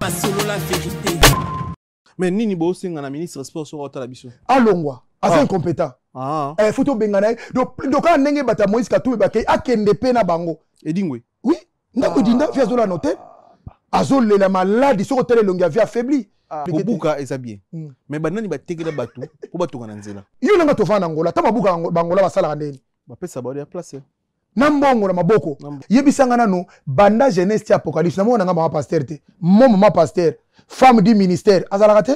Masolo la vérité. Mais Nini Bossing, un ministre sport sur la biso. Alongwa, assez incompétent. Photo bengana. Donc quand nenge bata Moïse Katumbi bakay akende pena bango. Edingwe. Oui. Ndako dinda via zola noté. Azol la malade sur hôtel longa via affaibli. Bobuka est bien. Mais banani ba tegela batu pour batu kananzela. Yo nanga to fana Angola, ta mabuka bangola basala ndeni. Ba pesa ba ya place. Nambongo na maboko. Yebisanga nano banda jeunesse ti apocalypse. Namo nanga ma pasteur te. Mon maman pasteur, femme du ministère, azala te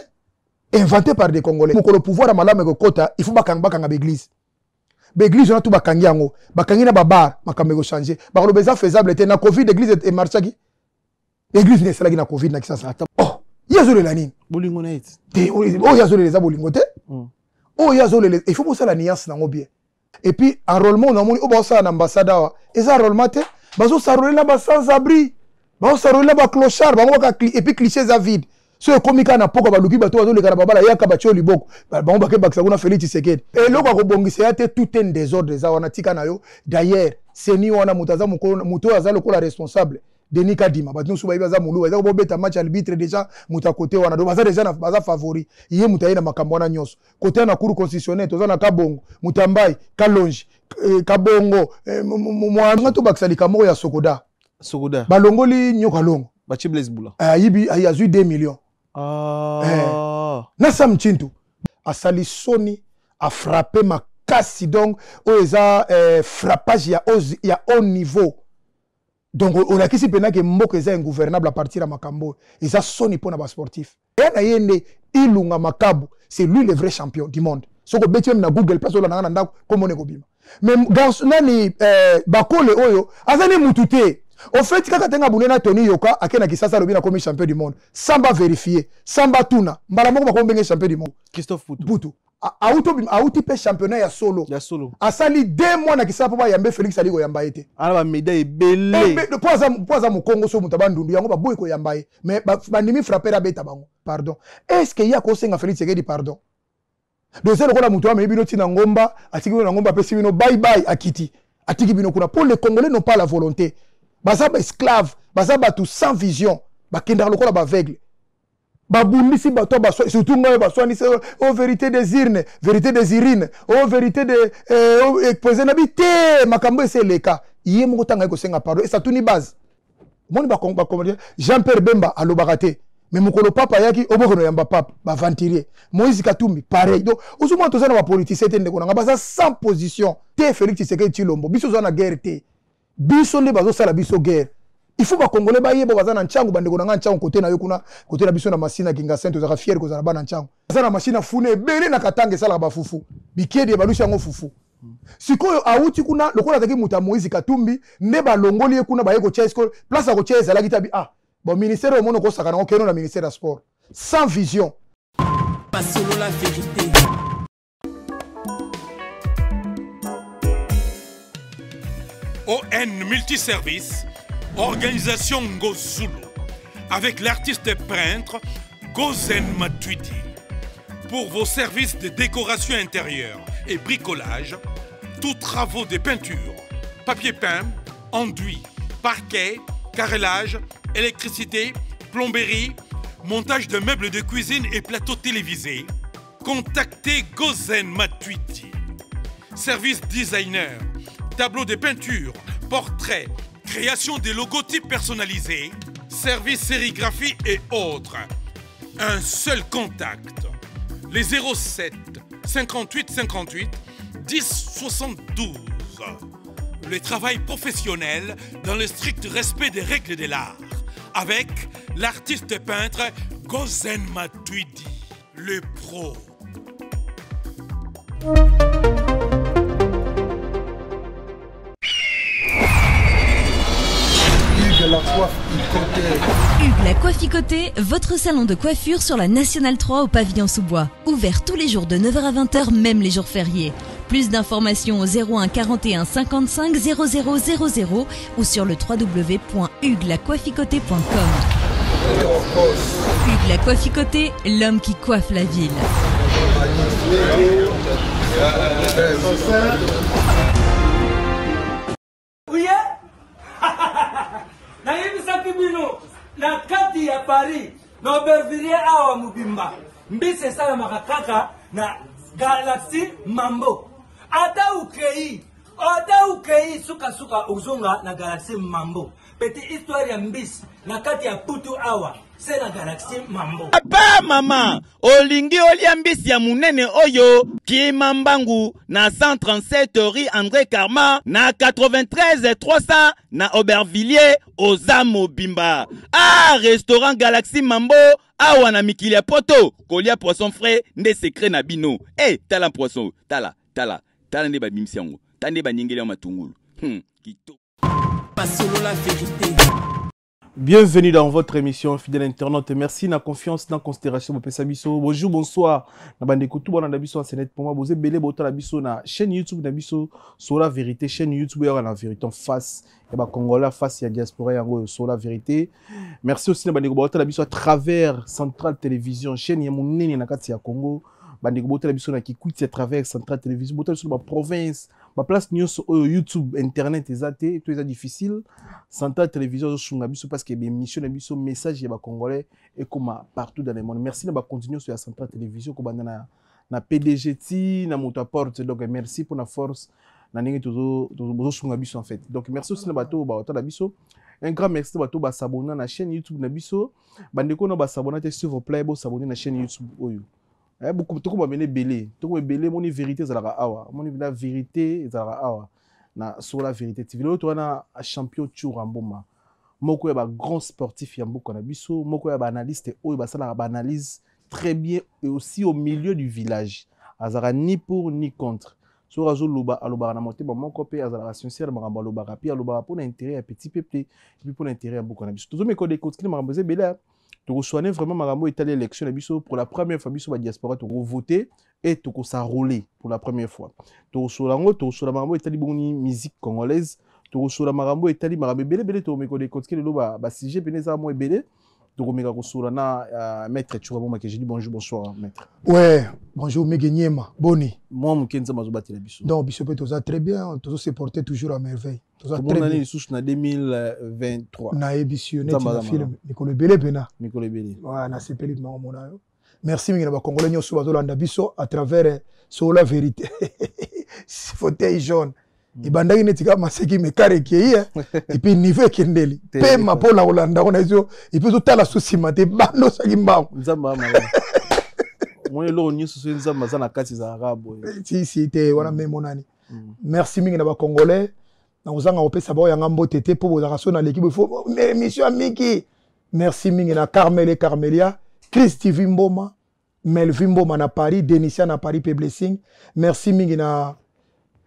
inventé par des Congolais. Pour le pouvoir à malame ko kota, il faut bakanga l'église. L'église on a tout bakangi yango. Bakangi na babar, makamego changer. Ba lo beza faisable te na Covid l'église est marchaki. L'église ne sala na Covid na kisasa. Oh, yazole la nini? Bolingo na it. Oh yazole les abolingo te. Oh yazole les il faut poser la nuance na bien. Et puis enrôlement on a moni o ça na ambassade wa. Et ça enrôlement te, bazo s'enrôler là bas sans abri. Bazo s'enrôler là bas clochard, et puis cliché za vide. So komika na poko baluki bato bazo le karabala yaka bacho liboko. Bango bake bakisa kuna Félix Tshisekedi. Et loko ko bongisa ya te tout un désordre za wana tika na yo. D'ailleurs, c'est ni wana mutaza muto azalo ko la responsable. Denis Kadima batino suba ibaza mulu baza ko beta match arbitre déjà muta côté wana do baza déjà na baza favori. Iye muta ina makambo na nyonso. Côté na cour constitutionnel toza na Kabongo, Mutambai, Kalonji, Kabongo, mo to bakisa likamo ya Sokoda. Sokoda. Balongoli nyoka longo. Bachi Blaise Boula. Yibi azu 2 millions. Nasa mchintu asali soni a frappé ma kasi donc oza frappage ya haut niveau donc on a kisi pena ke mboko eza ingouvernable à partir à makambo eza soni pona ba sportif na yende ilunga makabu c'est lui le vrai champion du monde soko beti même na Google place ola na ndako comme on est kobima mais garçon nani bakole oyo azani mutute. Au fait, quand tu as Tony Yoka, akena kisasa lobina comme champion du monde. Samba vérifier, samba tuna. Mbalamoko ba kombenga champion du monde. Christophe Poutou. Poutou. Auto pe championnat ya solo. Ya solo. Asali 2 mois na kisasa papa yambe Félix Aligo yamba ete. Ala ba médaille belé. Poza mu Congo so mutabandundu yango ba boy ko yamba e. Mais ba nimi frapper abeta bango. Pardon. Est-ce qu'il y a kosenga Félix Tshisekedi pardon? Donc c'est le ko la mutu ame bino tina ngomba, atiki bino ngomba pesi bino bye bye akiti. Atiki bino kuna pour les Congolais n'ont pas la volonté. Bazaba esclave, bazaba tout sans vision, bakendar lokola ba aveugle. Babundisi bato ba surtout ngoy ba swani oh vérité des urnes, oh vérité de poser nabité makambo c'est le cas. Yé mo tanga ko senga pardon et ça tout ni base. Moni ba comment Jean-Pierre Bemba alobakate. Mais mokolo papa yaki obokono yamba papa ba venturier. Moïse Katumbi pareil. Donc ozumo tozana ba politicien tende ko nga baza sans position. Te Félix Tshisekedi Tshilombo biso zana guerre te. Biso nde bazo sala biso guerre. Il faut ba congolais ba yebo bazana nchangu bandeko na nchangu côté na yo kuna côté na biso na masina kinga sainte za fier ko za bana nchangu. Bazana machine fune bele na katange sala ba fufu. Bikedi balushi yango fufu. Sikoyo auti kuna lokola taki muta Moïse Katumbi ne ba longoli kuna ba yeko chesko place à ko cheza la kitabi bon ministère au monde ko saka na keno na ministère des sports sans vision. Masolo la vérité. ON Multiservice, organisation Ngozulu, avec l'artiste peintre Gozen Matuidi. Pour vos services de décoration intérieure et bricolage, tous travaux de peinture, papier peint, enduit, parquet, carrelage, électricité, plomberie, montage de meubles de cuisine et plateaux télévisés, contactez Gozen Matuidi. Service designer, tableau de peinture, portrait, création de logotypes personnalisés, service sérigraphie et autres. Un seul contact. Les 07 58 58 10 72. Le travail professionnel dans le strict respect des règles de l'art. Avec l'artiste peintre Gozen Matuidi, le pro. Hugues la Coifficoté, votre salon de coiffure sur la Nationale 3 au pavillon sous-bois. Ouvert tous les jours de 9h à 20h, même les jours fériés. Plus d'informations au 01 41 55 00 00 ou sur le www.huguelacoifficoté.com. Hugues la Coifficoté, l'homme qui coiffe la ville. Na hivi sasa bino na kati ya Paris na Aubervilliers awa mubimba mbisi esala makakaka na Galaxy Mambo ata ukei suka uzonga na Galaxy Mambo petite histoire ya mbisi na kati ya putu awa c'est la Galaxy Mambo. Papa mama olingi olia mbisi ya munene oyo Kimambangu na 137 rue André Karma na 93 300 na Aubervilliers oza mobimba. Ah, restaurant Galaxy Mambo awa na mikili ya poto kolia poisson frais nde secret na bino. Tala poisson tala nde ba bimisi yango tande ba nyengeli ya matungulu kito Masolo la vérité. Bienvenue dans votre émission fidèle internaute. Merci na confiance na considération pour Pesabiso. Bonjour, bonsoir. Na bande kutu bona biso en net pour moi boze belé bota la biso na chaîne YouTube na biso sur la vérité, chaîne YouTube ya la vérité en face et ba Congolais face ya diaspora yango sur la vérité. Merci aussi na bande bota la biso à travers Centrale Télévision, chaîne ya munene na kati ya Congo. Bande bota la biso na kikuti à travers Centrale Télévision, bota sur la province. Ma place news YouTube, internet, tout est difficile. Centrale Télévision, parce que les missions, les messages, les Congolais, et comme partout dans le monde. Merci de continuer sur la Centrale Télévision, comme na PDGT, na Motaporte. Donc, merci pour la force. En fait. Donc, merci aussi de bateau, un grand merci de bateau, s'abonner à la chaîne YouTube, Nabiso. Bandeko, no s'abonner, s'il vous plaît, s'abonner à la chaîne YouTube. Beaucoup de gens belé mon vérité zalaka awa mon vérité zalaka awa na sur la vérité tu veux toi na champion tour mboma moko ya ba grand sportif ya mboka na biso moko ya ba analyste oyo ba sala ba analyse très bien et aussi au milieu du village azara ni pour ni contre sur azo loba aloba na motema moko pe azara sincère makambo loba rapi aloba pour l'intérêt ya petit peuple et puis pour l'intérêt ya mboka na biso tous mes codes écoute makambo belé tu reçois vraiment Marambo Italie élection pour la première fois biso ba diaspora tu voter et tu s'enrôler pour la première fois tu reçois la Marambo Italie boni musique congolaise tu reçois la Marambo Italie Marambo belé tu me connais quand que le ba sujet peneza mo belé tu remeka reçois na maître Churabo que j'ai dit bonjour maître ouais bonjour Megenyema boni moi mkenza mazobati la biso donc biso peut toza très bien tu se porter toujours à merveille toza très bien sous na 2023 na éditionné na film Mikolo belé pena Mikolo belé ouais na sepeli na mona yo merci mingi na ba congolais nyoso bazolanda biso à travers sur la vérité fauteuil jaune ibandaki neti kama maseki mekare kei et puis niveau kendeli pema pona olanda ona zo et puis totala susima te bando saki mbango nzamba mama moi lo nyoso so nzamba za na kati za arabo si te wana memo nani merci mingi na ba congolais na ozanga opesa ba yanga mbote te po bozaka so na l'équipe faut émission amiki merci mingi na Carmel et Carmelia Christy Vimboma Melvin Mboma na Paris Denisia na Paris Blessing merci mingi na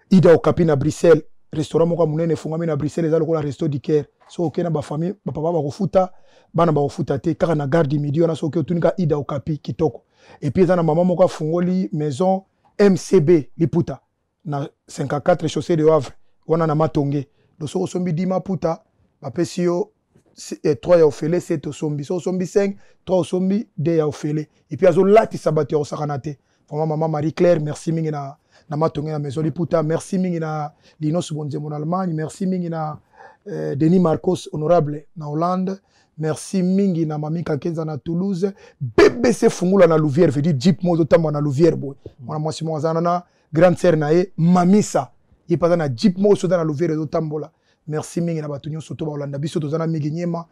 Ida Okapi na Bruxelles restaurant moko munene fungami na Bruxelles ezalo ko la resto du Caire so okena ba famille ba papa ba kofuta bana ba kofuta te kaka na garde midi ona so otunika Ida Okapi kitoko et puis ezana mama moko fungoli maison MCB Liputa na 54 chaussée de Havre wana na Matonge do so sombi dima puta ba pesio 3 ya ofele 7 sombi so sombi 5 3 sombi 2 ya ofele et puis azo lati sabati o sakanate maman Marie Claire merci mingi na Matonge na maison Liputa merci mingi na Linos Bonzemo en Allemagne merci mingi na Denis Marcos honorable na Hollande merci mingi na Mami Kakenza na Toulouse BBC fungula na Louvière veut dire Jeep mozo tamba na Louvière boy mwana mwasi mwazana na grande sœur na ye Mamisa ye paza na Jeep mozo na Louvière zo tambola merci mingi na batunyo soto ba Hollande biso tozana Megenyema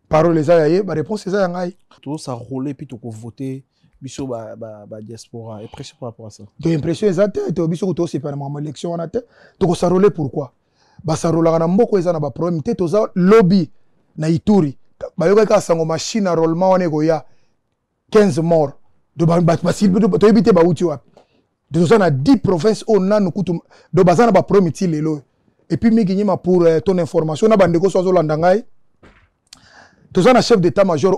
parole za ya ye ba réponse za ya ngai tout ça rouler puis to voter biso ba diaspora et pression par rapport à ça de impression exacte to biso ko to se par ma élection on a te to ko sarole pourquoi ba sarola na mboko eza na ba problème te to za lobby na Ituri ba yoka ka sango machine à roulement on ko ya 15 morts de ba to éviter ba uti wapi de ça na 10 provinces on a nukutu do bazana ba problème ti lelo et puis Megenyema pour ton information na bandeko so zo landangai to za na chef d'état-major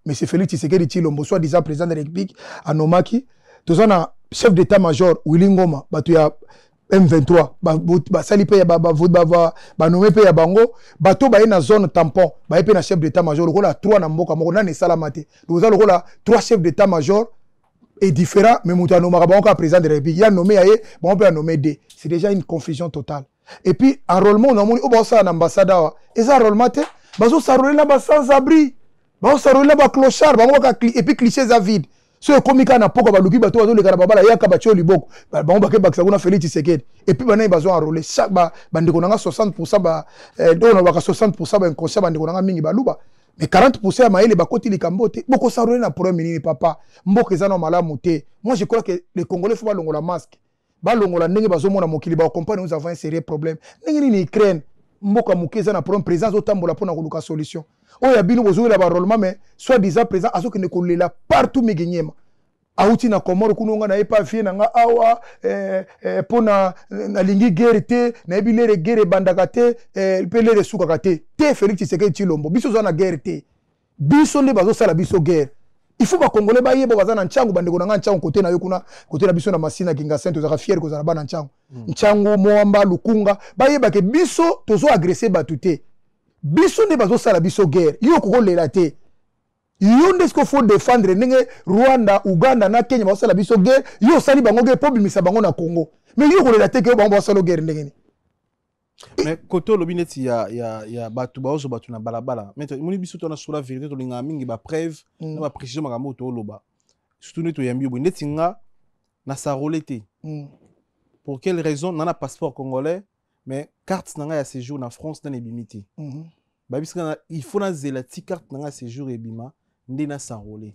Monsieur Félix Tshisekedi Tshilombo, soi-disant président de la République, à Nomaki, tous on a chef d'état-major, Willy Ngoma, batu ya M23, sali pe ya ba nommé pe ya bango, bato ba na zone tampon, ba pe na chef d'état-major, le rôle 3 na mboka, moko na ne salamate. Donc le rôle 3 chefs d'état-major est différent, mais mouta nomaka bango président de la République, il a nommé aye, bon peut nommer D. C'est déjà une confusion totale. Et puis enrôlement on a moni o ba ça en ambassadeur, et ça enrôlement te, bazo s'enrôler là-bas sans abri. Ba osarole ba clochard bango et puis cliché za vide. So ekomika na poko ba luki bato bazoleka na babala yaka batio liboko. Bango ba ke bakisa kuna Félix Tshisekedi. Et puis bana bazo enrôler chaque ba bandeko nanga 60% ba dona ba 60% ba inconscient bandeko nanga mingi ba luba. Mais 40% ya maele ba koti likambote. Boko sarole na problème nini papa. Mboka ezana malamu te. Moi je crois que les Congolais faut ba longola masque. Ba longola ndenge bazomona mokili ba comprendre nous avons un sérieux problème. Ndenge ni Ukraine. Mboka mukeza na problème présence otambola pona koluka solution. Oya bino bozoela ba rollement mais soit disant présent azoke ne kolela partout megenyema. Auti na Komoro kunonga na epa fie na nga awa pona na lingi guerre te na ebilere guerre bandaka te pelere suka te te Félix Tshisekedi Tshilombo biso za na guerre te biso nde bazo sala biso guerre. Il faut ba Congolais ba yebo bazana nchangu bandeko na nchangu côté na yo kuna côté na biso na Masina Kinga Saint za fier ko za bana nchangu nchangu Moamba Lukunga ba yeba ke biso tozo agresser batute biso ne bazo sala biso guerre yo ko lela te yo ndesko faut défendre ndenge Rwanda Uganda na Kenya bazo sala biso guerre yo sali bango guerre po bimisa bango na Congo mais yo ko lela te ke bango bazo sala guerre ndenge ni. Mais koto lobineti ya batu baozo batu na balabala mais moni biso to na sur la vérité to linga mingi ba preuve na ba précision makambo to loba surtout neto yambi bo neti nga na sarole te pour quelle raison nana passeport congolais mais carte nanga ya séjour na France na ebimiti ba biska il faut na zelati carte nanga séjour ebima ndi na sarole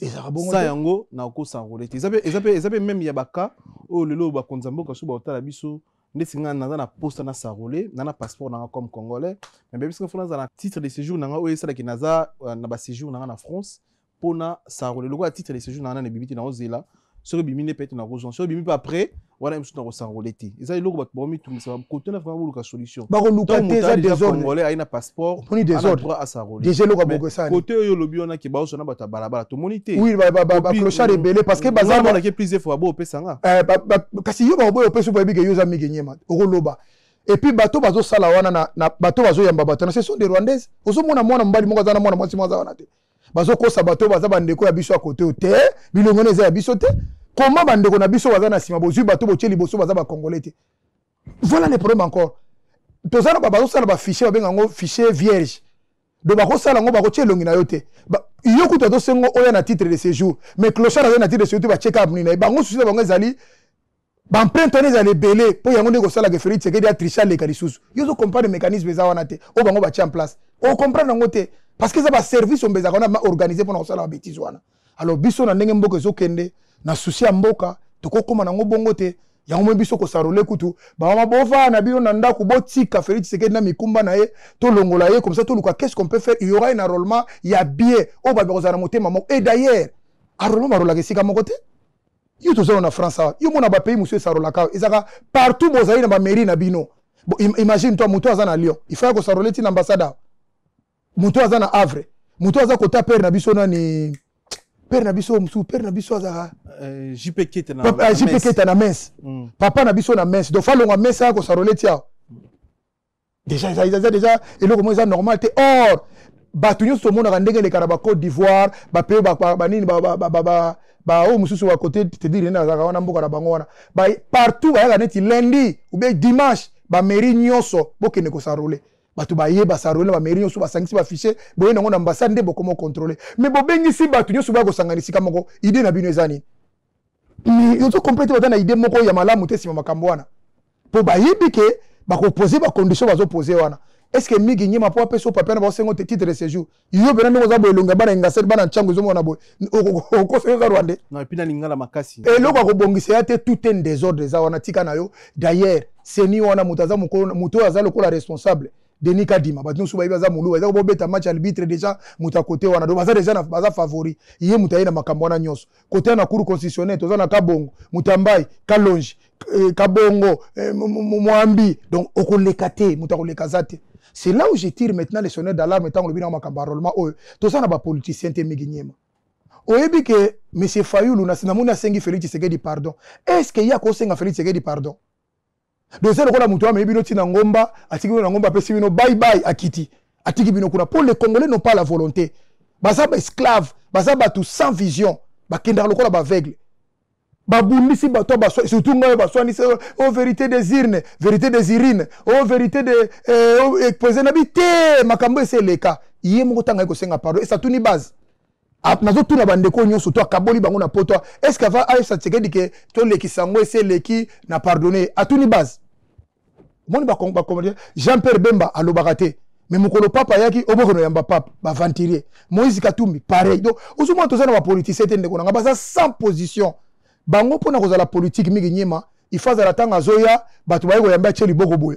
ça yango na ko sarole te ezape même ya baka o lelo ba konzambo so ba otala biso Netinga na poste na sarole na passeport na comme congolais mais bien parce que faut na titre de séjour na o ça qui naza na ba séjour na France pour na sarole le titre de séjour na bibiti na ozela sur bimine peut na rozon sur bimi pas après voilà même na sarole te ça le ba bomi tout ça côté na vraiment le solution ba luka te za désordre congolais a na passeport poni désordre à sarole déjà le ba ça côté yo lobi on a ki ba so na bata balabala to monité oui ba clochard rebelle parce que bazar on a ki plusieurs fois ba opesanga kasi yo ba opesa ba bige yo za migenyema okoloba et puis bato bazo sala wana na bato bazo yamba bato na ce sont des rwandaises ozo mona mwana mbali moko za na mwana mwasi mwaza wana te bazo kosa bato baza bandeko ya biso à côté te bilongo neza ya biso te comment bandeko na biso baza na sima bozui bato botie liboso baza ba congolais te. Voilà les problèmes encore. Tozana bazo sala ba fichier ba benga fichier vierge do ba ko sala ngo ba ko tie longi na yo te yo kuta to sengo oya na titre de séjour mais clochard na titre de séjour ba check up ni na bango susi bango ezali ba empreinte ne ezali belé po yango ndeko sala ke Félix Tshisekedi a tricher les kalisusu yo zo comprendre mécanisme za wana te o bango ba tie en place o comprendre ngo te parce que ça va service on beza kona organiser pour na sala bêtise wana alors biso na ndenge mboko zo kende na souci ya mboka tokokoma nango bongo te yango mwe biso ko sarole kutu ba mama bova na bio na ndako botika Félix Tshisekedi na mikumba na ye to longola ye comme ça to luka qu'est-ce qu'on peut faire il y aura un enrôlement il y a bien o ba bezana motema moko et d'ailleurs enrôlement barola kesika moko te yo to zo na France yo mona ba pays monsieur sarola ka ezaka partout bozali na ba mairie na bino imagine toi muto azana Lyon il faut ko sarole ti na ambassade muto azana Havre muto azako ta père na biso na ni père na biso msu père na biso azaka JP Kete na JP Kete na messe papa na biso na messe do falo nga messe ko sarole tia déjà eloko mo eza normal te or batu nyonso mona ndenge le karaba Côte d'Ivoire ba pe ba nini ba o mususu wa côté te dire na azaka wana mboka na bango wana ba partout ba ya neti lundi ou bien dimanche ba mairie nyonso bokene ko sarole batu ba yeba sarole ba mairie nyonso ba sangisi ba fichier boye nango na ambassade nde bokomo contrôler mais bobengisi batu nyonso ba ko sanganisi kamoko idée na bino ezani mais yo to complète ba na idée moko ya malamu te sima makambo wana po ba yebi ke ba ko poser ba condition ba zo poser wana est-ce que migi nyema po apeso papa na ba sengo titre de séjour yo bena ngo za bo elonga bana ngasel bana nchango zo mona bo ko se nga Rwanda non et puis na lingala makasi et loko ko bongisa te tout un désordre za wana tika na yo d'ailleurs c'est ni wana mutaza muto azalo ko la responsable Denis Kadima batinu suba ibaza mulu baza ko beta match arbitre déjà muta côté wana do baza déjà na baza favori iye mutaye na makambo na nyonso côté na cour constitutionnelle toza na Kabongo Mutambai Kalonji Kabongo Mwambi donc okolekate muta kolekazate. C'est là où je tire maintenant les sonneurs d'alarme tant le bina makambo enrôlement toza na ba politicien te miginyema oyebi ke monsieur Fayulu na sinamuna sengi Félix Tshisekedi pardon est-ce que ya ko senga Félix Tshisekedi pardon donc c'est le rôle muto amebi no tina ngomba atiki na ngomba pesi bino bye bye akiti atiki bino kuna pour les Congolais n'ont pas la volonté baza ba esclave baza ba tout sans vision ba kenda lokola ba aveugle ba bundisi ba to ba surtout ngoy ba swani au vérité des urnes au vérité de poser nabité makambo c'est le cas yé moko tanga ko senga pardon et ça tuni base nazo tuna bandeko nyonso to akaboli bango na poto est-ce que va AFC Tshisekedi ke to leki sango ese leki na pardonner atuni base moni ba komba Jean-Pierre Bemba alobaka te mais mokolo papa yaki obokono yamba papa ba ventilier Moïse Katumbi pareil donc ozuma tozana ba politicien te ndeko na ngaba sans position bango pona kozala politique mingi nyema ifaza la tanga zoya bato baye koyamba cheli boko boy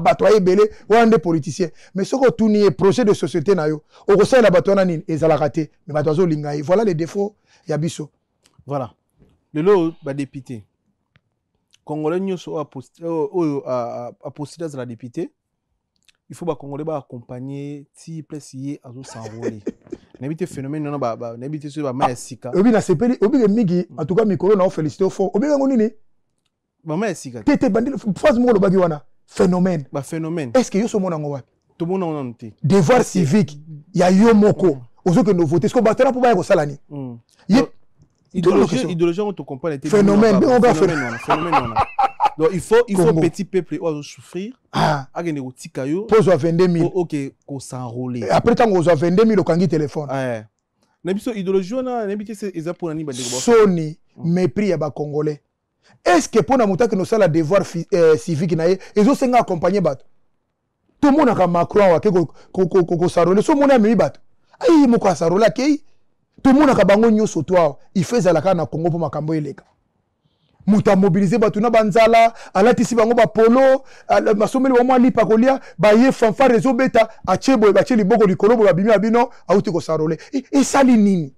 bato baye belé wande politicien mais soko tuni projet de société na yo okosala bato na nini ezala raté mais bato zo lingai voilà les défauts ya biso voilà le lot ba député congolais nyonso a postulé à la député il faut ba congolais ba accompagner ti place yé azo s'enrôler n'habite phénomène non ba n'habite sur ba maesika obi na sepeli obi ke migi en tout cas mikolo na féliciter au fond obi ngoni ni ba maesika tete bandile phase mo lo bagi wana phénomène ba phénomène est-ce que yo so mona ngwa tout monde on te devoir civique ya yo moko ozo ke no voter est-ce que batera pour ba ko salani idéologie on te comprend phénomène phénomène donc il faut petit peuple ozo souffrir agene ko tika yo pose à 22000 OK ko s'enrôler après tant ozo 22000 okangi téléphone na biso idéologie na nabité c'est eza pour nani ba ndeko soni mépris ya ba congolais est-ce que pour na mutaki no sala devoir civique na ye ezo senga accompagner bato tout le monde ka Macron wa ke ko sarole so mona mi bato ai moko asarola ke tout le monde ka bango nyoso toi il fait la kana Congo pour makambo eleka muta mobiliser bato na banzala alatisi bango ba polo masomeli wa mwa lipa kolia ba ye fanfare rezo beta achebo ba cheli boko likolo ba bimi abino auti ko sarole et sali nini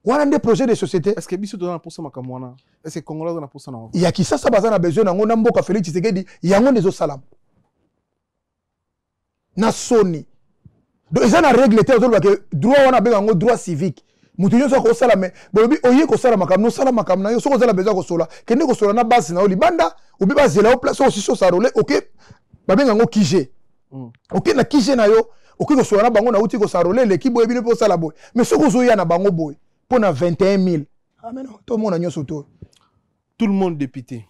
wana nde projet de société est-ce que biso dona pour ça makambo wana est-ce que congolais dona pour ça na ya kisasa bazana besoin nango na mboka Félix Tshisekedi yango ndezo salam na soni donc ils ont la règle te ozoloba ke droit wana benga ngo droit civique mutu nyonso ko sala mais bobi oye ko sala makambo no sala makambo na yo soko zala besoin ko sola kende ko sola na base na libanda obi bazela au place aussi so sarole OK ba benga ngo kije OK na kije na yo OK ko sola na bango na uti ko sarole l'équipe boye bino po sala boy mais soko zo ya na bango boy pour na 21000 mais non tout le monde nyonso to tout le monde député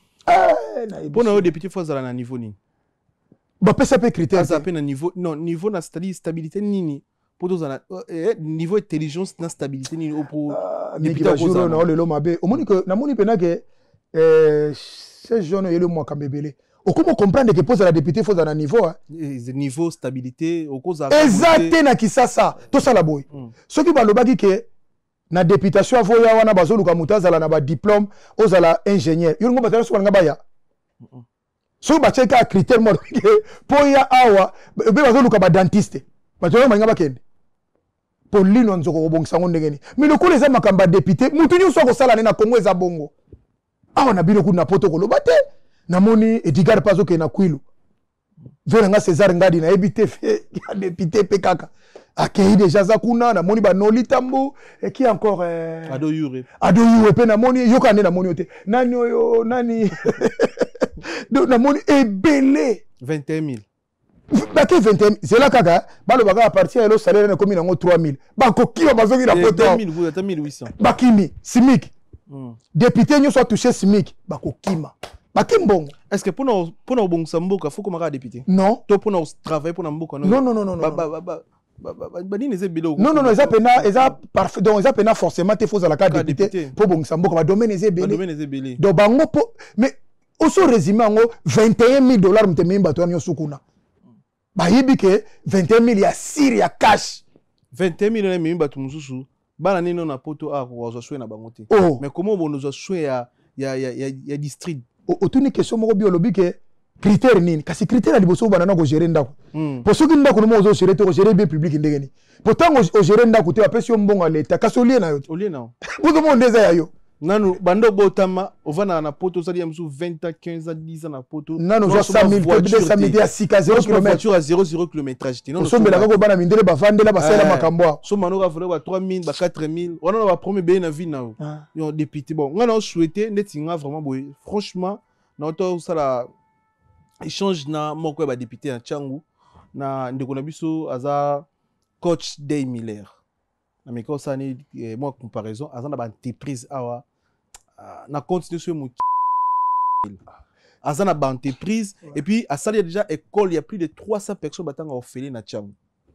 pour na député faut zala na niveau ni ba pesa pe critère ça pe na niveau non niveau na stabilité nini pour tous niveau intelligence na stabilité nini pour député jour na le mabe o moni que na moni pena que ces jeunes yele mo kambebele o comment comprendre que pose la député faut na niveau niveau stabilité o cause exacté na kisasa to sala boy ce qui ba lobaki que na députation avoya wana bazoluka mutazala na ba diplôme ozala ingénieur yo ngo batala so nga baya so ba cheka critère mo po ya awa be bazoluka ba dentiste batala manga bakende Paulino nzoko kobongisa ngo ndengeni mais le kole za makamba député mutu nyuso ko sala na Congo eza bongo awa na bino kuna poto koloba te namoni Edgar Pazo ke na Kwilu vela nga César Ngadi na ebité fait ya député pekaka akei déjà za kuna na moni ba Noli Tambo et qui encore Ado Yure pe na moni yokane na moni ote nani oyo nani donc na moni ebele 21000 baki 21 c'est là kaka balo baka à partir de salaire na komi nango 3000 bako kiwa bazoki na poto 1800 bakimi SMIC député nyo soit touché SMIC bako kima bakimbongo est-ce que pour na obongisa mboka faut komaka député non to pour na travailler pour na mboka non non eza pena eza parfait donc eza pena forcément te faut la carte député pour bongisa mboka ba domaine eza belé donc bango mais oso résumé ngo $21,000 mtememba to nyo sukuna ba yibi ke 21000 ya siri ya cash 20000 na mimba tu mususu bana nino na poto a ko zo na bango te mais comment on nous a ya district otuni question moko biologique ke critère nini kasi critère liboso bana na ko gérer ndako pour ceux qui ndako no zo gérer to gérer bien public ndengeni pourtant o gérer ndako te apesi mbongo l'état kasolie na yo olie na pour tout monde eza ya yo nanu bando botama ovana na poto sali musu 20 ans 15 ans 10 ans na poto nanu zo 100000 200 à 6 à 0 km voiture à 0 km non so mbela ko bana mindele ba vandela ba sala makambo so manoka vole ba 3000 ba 4000 on a ba premier bien na vie na yo député bon ngana on souhaiter netinga vraiment boy franchement na to sala échange na moko ba député na Tchangu na ndeko na biso aza coach Day Miller na meko sani moi comparaison azana ba entreprise awa na continuer sur mon azana ba entreprise et puis à ça il y a déjà école il y a plus de 300 personnes batanga orphelines na Tchangu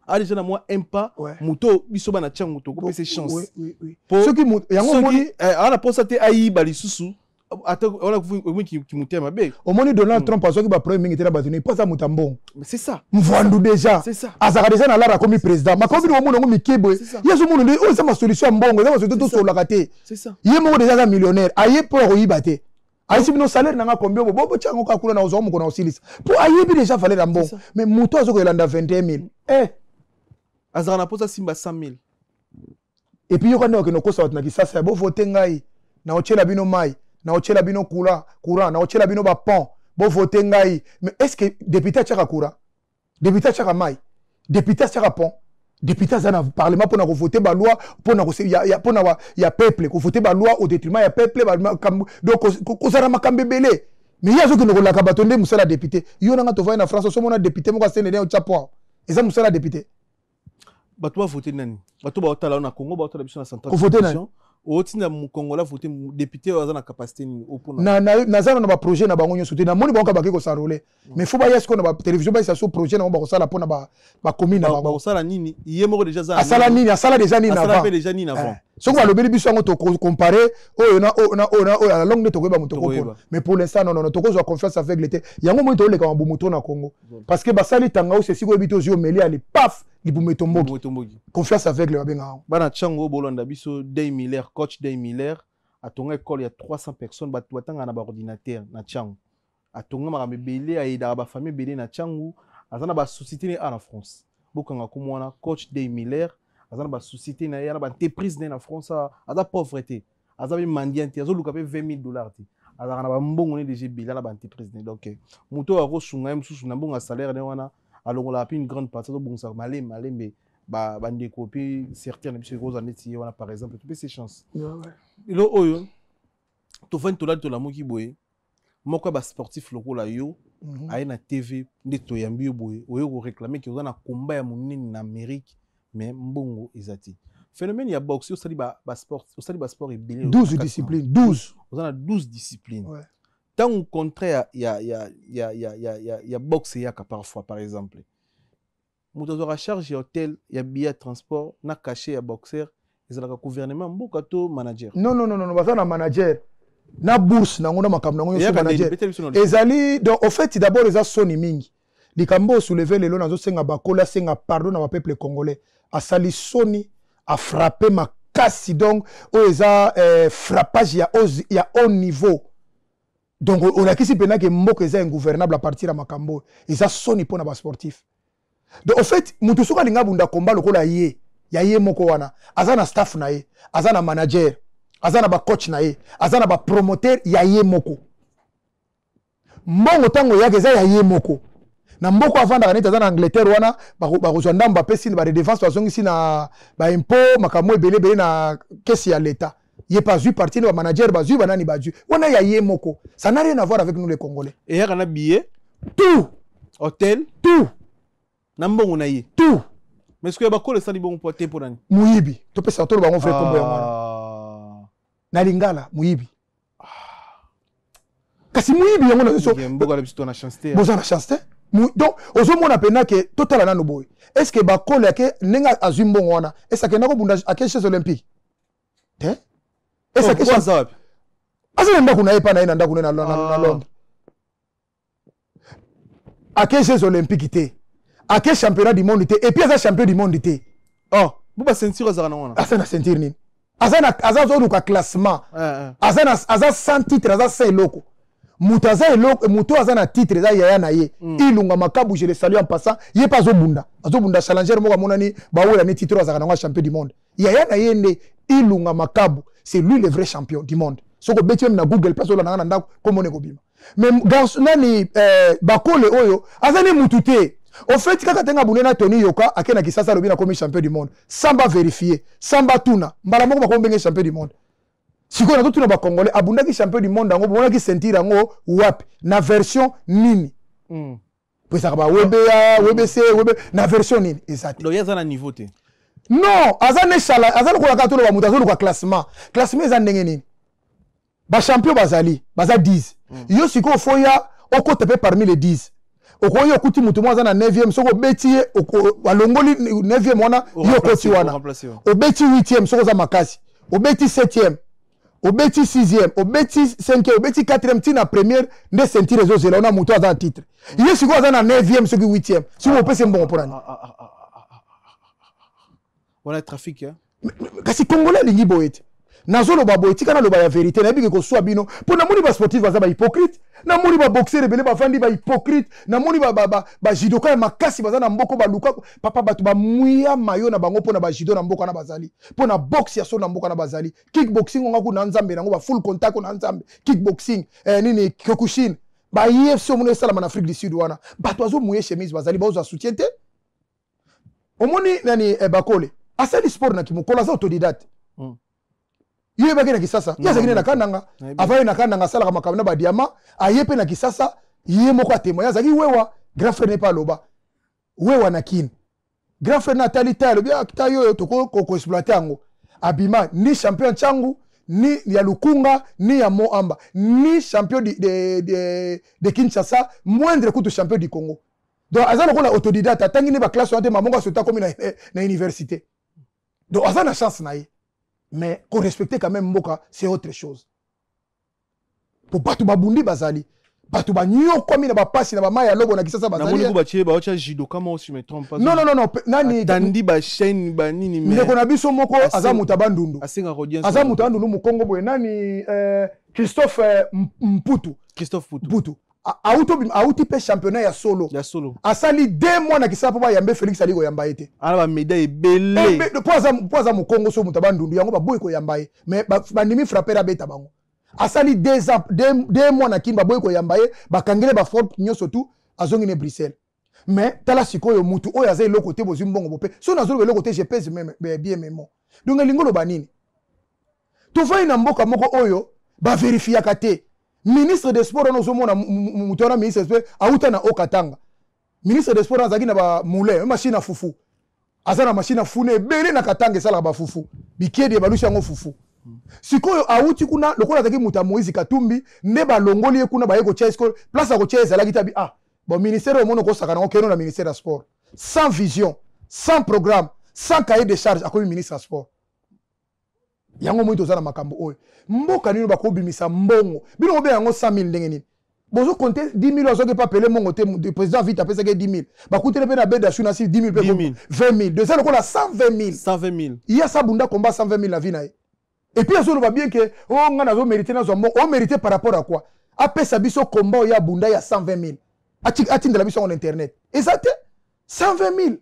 a déjà na moi un pas moto biso bana tia moto ko pese chance oui ceux qui yango moni ana posa te ayi bali susu ata ona qui mutema be au moni Donald Trump azo ki ba premier mingi te na batuni posa mutambon c'est ça mvandu déjà c'est ça azaka déjà na lara comme président makobi no mona ngo mikebo yeso mona o ça ma solution mbongo ça ma solution to solaka te c'est ça yemo déjà un millionnaire aye pour oyibate aïsi bino salaire nanga combien bobo tiango ka kula na ozo mo kona osilis pour ayebi déjà fallait la mbongo mais moto azo ko elanda 21000 azaka na posa simba 100,000 et puis yoko ne ko sa na kisasa bo voter ngai na ochela bino mai na ochela bino courant na ochela bino ba pont bo voter ngai mais est-ce que député tchaka courant député tchaka mai député tchaka pont député za na parlement pour na voter ba loi pour na pour na ya peuple ko voter ba loi au détriment ya peuple donc ko sara makambe belé mais yazo que no la kabatonde musala député yo na to va na France so mona député mo ka senene o chapo eza musala député bato ba voter nani bato ba otala na Congo ba otala biso na centrale ko voter nani otina mu Congo la voter député oza na capacité ni opona na zana na ba projet na bango nyoso te na moni bango ba ko sarole mais faut ba yesko na ba télévision ba ça so projet na ba ko sala pona ba commune na bango ba ko sala nini yemo déjà za asala nini asala déjà nini avant asala déjà nini avant so ko lobeli biso ngo to comparer o na la longue de to ko ba muto ko mais pour l'instant non to ko zo confiance avec l'été yango mo to le ka mabumoto na Congo parce que ba sali tanga o c'est si ko bito zo meli ali paf libumeto mbogi confiance avec le babenga bana chango bolanda biso Day Miller coach Day Miller a ton école il y a 300 personnes ba twatanga na ba ordinateur na chango a tonga makambe belé aida ba famille belé na chango azana ba société ni en France bokanga ko mwana coach Day Miller azana ba société na yana ba entreprise na France aza pauvreté aza bi mandiante azo luka pe $20,000 ti azana na ba mbongo ni DG bila na ba entreprise donc muto a ko sunga msusu na mbonga salaire ne wana alors on a une grande partie de bon ça malé mais ba des copies certaines monsieur Rose en est on a par exemple tu peux ces chances lo oyo to fin to la to la moki boye moko ba sportif loko la yo aye na TV nde to yambi boye oyo ko réclamer que on a combat ya munini na Amérique mais mbongo ezati phénomène ya boxe yo sali ba sport au sali ba sport et 12 disciplines 12 on a 12 disciplines tant au contraire il y a boxe yaka parfois par exemple muto zo charge hôtel ya billet transport na caché ya boxeur ezalaka gouvernement mboka to manager non bazana manager na bourse na ngona makambo na ngona manager ezali donc au fait d'abord les soni mingi likambo soulever lelo nazo senga bakola senga pardon na peuple congolais a sali soni a frappé makasi donc o eza frappage ya haut niveau. Donc on a qu'ici pena que mboko eza ingouvernable à partir à makambo eza soni pona ba sportif. Donc en fait mutu soka linga bunda komba lokola ye ya ye moko wana azana staff na ye azana manager azana ba coach na ye azana ba promoteur ya ye moko mbongo tango yake eza ya ye moko na mboko avanda kaneta azana Angleterre wana ba kozwanda Mbappé sini ba redevance bazongi sina ba impôt makambo ebele na kesi ya l'état. Il n'est pas vu partie de manager, bazu, banani bazu. On a yé moko. Ça n'a rien à voir avec nous les Congolais. Et il y a un billet, tout, hôtel, tout, n'ambon on a yé, tout. Mais est-ce que y a pas de sali bon porté pour nani? Muyibi. Tu peux sortir le baron frère comme moi. Na lingala, muyibi. Kasi muyibi yango na so. Mboga la biso na chance. Boza na chance. Donc, aux hommes on appelle que total na no boy. Est-ce que ba kole ke nenga azumbo wana? Est-ce que na ko bunda à quel Jeux olympiques? Hein? Et ça question ça. Asa nda kuna epa na ina nda kuna na Londres. À quel Jeux olympiques té? À quel championnat du monde té? Et puis à champion du monde té. Oh, buba ceinture za na wana. Asa na ceinture ni. Asa zo ka classement. Asa 100 titres asa 5 loko. Mutaza eloko muto asa na titre za yaya na ye. Ilunga makabu je le salue en passant. Ye pas zo bunda. Azo bunda challenger mo ka monani ba wela ni titre za na champion du monde. Yaya na ye nde Ilunga Makabu, c'est lui le vrai champion du monde. Ce que beti même na Google personne na nanda comme on est bima. Mais garçon nani bakole oyo azane mutute. Au fait kaka tenga bunena Tony Yoka akena kisasa lobina comme champion du monde. Samba vérifier, samba tuna, mbala moko bakombenge champion du monde. Siko na to tuna ba congolais abunda ki champion du monde ngo bona ki sentir ngo wapi na version nini. Puis ça ba WBC na version nini exact. Donc yaza na niveau te. Non, azane shala, azane ko la katolo ba mutazo ko classement. Classement eza ndenge nini? Ba champion bazali, baza 10. Yo siko foya oko tepe parmi les 10. okoyi okuti mutu mwaza na 9e soko beti alongoli 9e wana yo koti wana obeti 8e soko za makasi obeti 7e obeti 6e obeti 5e obeti 4e tina première nde ceinture zo zela ona mutu aza titre ye siko aza na 9e soko 8e siko opese mbongo pona ni wana trafic hein kasi congolais lingi boyete nazolo ba boyeti kana loba ya vérité na biki ko swa bino pona moni ba sportif baza ba hypocrite na moni ba boxer rebele ba fandi ba hypocrite na moni ba judoka ya makasi baza na mboko ba luka papa batu ba muya mayo na bango pona ba judo na mboko na bazali pona box ya so na mboko na bazali kickboxing nga ku na nzambe nango ba full contact na nzambe kickboxing nini kyokushin ba UFC mona esala na Afrique du Sud wana batu azo muye chemise bazali ba oza soutien te omoni nani bakole asali sport na kimukola za autodidacte Yé bagé na kisasa. Yé zagine na kananga. Avaye na kananga sala kama kamna ba diama. Ayepe na kisasa. Yé moko atemoya. Zagi wewa. Grand frère n'est pas loba. Wewa na kin. Grand frère na talita. Lobi akita yo toko ko exploiter ango. Abima ni champion changu. Ni ya Lukunga. Ni ya Moamba. Ni champion de Kinshasa. Moindre kutu champion du Congo. Donc azana ko la autodidacte. Tangi ne ba classe wante mamonga sota komi na université. Donc azana chance na ye. Mais qu'on respecte quand même Mboka, c'est autre chose. Pour Batu Babundi Bazali, Batu Banyo comme il n'a pas passé, n'a pas maille à logo, n'a qui ça Bazali. N'a pas dit que Jido, comment je me trompe pas. Non. Nani. Dandi Bachen, Banini. Mais qu'on a vu son moko, Azamoutabandundu. Azamoutabandundu, Mukongo Boy, Nani, Christophe Mputu. Christophe Mputu. Auti pe championnat ya solo. Ya solo. Asali 2 mois na kisa papa yambe Félix Aligo yamba ete. Ala ba médaille belé. Poza mu Congo so mutabandundu yango ba boy ko yamba e. Mais ba ndimi frapper abeta bango. Asali 2 mois na kimba boy ko yamba e ba kangele ba fort nyoso tu azongi ne Bruxelles. Mais tala sikoyo mutu oyo azai le côté bozu mbongo bopé. So nazolo le côté je pèse même bien mémo. Donc lingolo banini. To fa ina mboka moko oyo ba vérifier kate. Ministre des Sports on ozomona mutona ministre des Sports auta na Okatanga. Ministre des Sports azaki na ba moulin, machine à fufu. Azana machine à fune belé na Katanga sala ba fufu. Bikedi balusha ngo fufu. Sikoyo auti kuna lokola azaki muta Moïse Katumbi ne ba longoli kuna ba yeko chesko place à ko cheza la gitabi bon ministère au mono ko sakana ko keno na ministère des Sports. Sans vision, sans programme, sans cahier de charge akomi ministre des Sports. Yango moito zana makambo oyo. Mboka nino bako bimisa mbongo. Bino obe yango 100 000 ndenge nini. Bozo compter 10 000 ozoke pa pele mongo te président vite apesa ke 10 000. Bakutele pe na beda shuna si 10 000 pe 20 000. De ça lokola 120 000. 120 000. Il y a ça bunda combat 120 000 la vie na ye. Et puis azo va bien que oh nga nazo mériter na zo mbongo. On mériter par rapport à quoi? Apesa biso combat ya bunda ya 120 000. Ati de la biso en internet. Et ça te 120 000.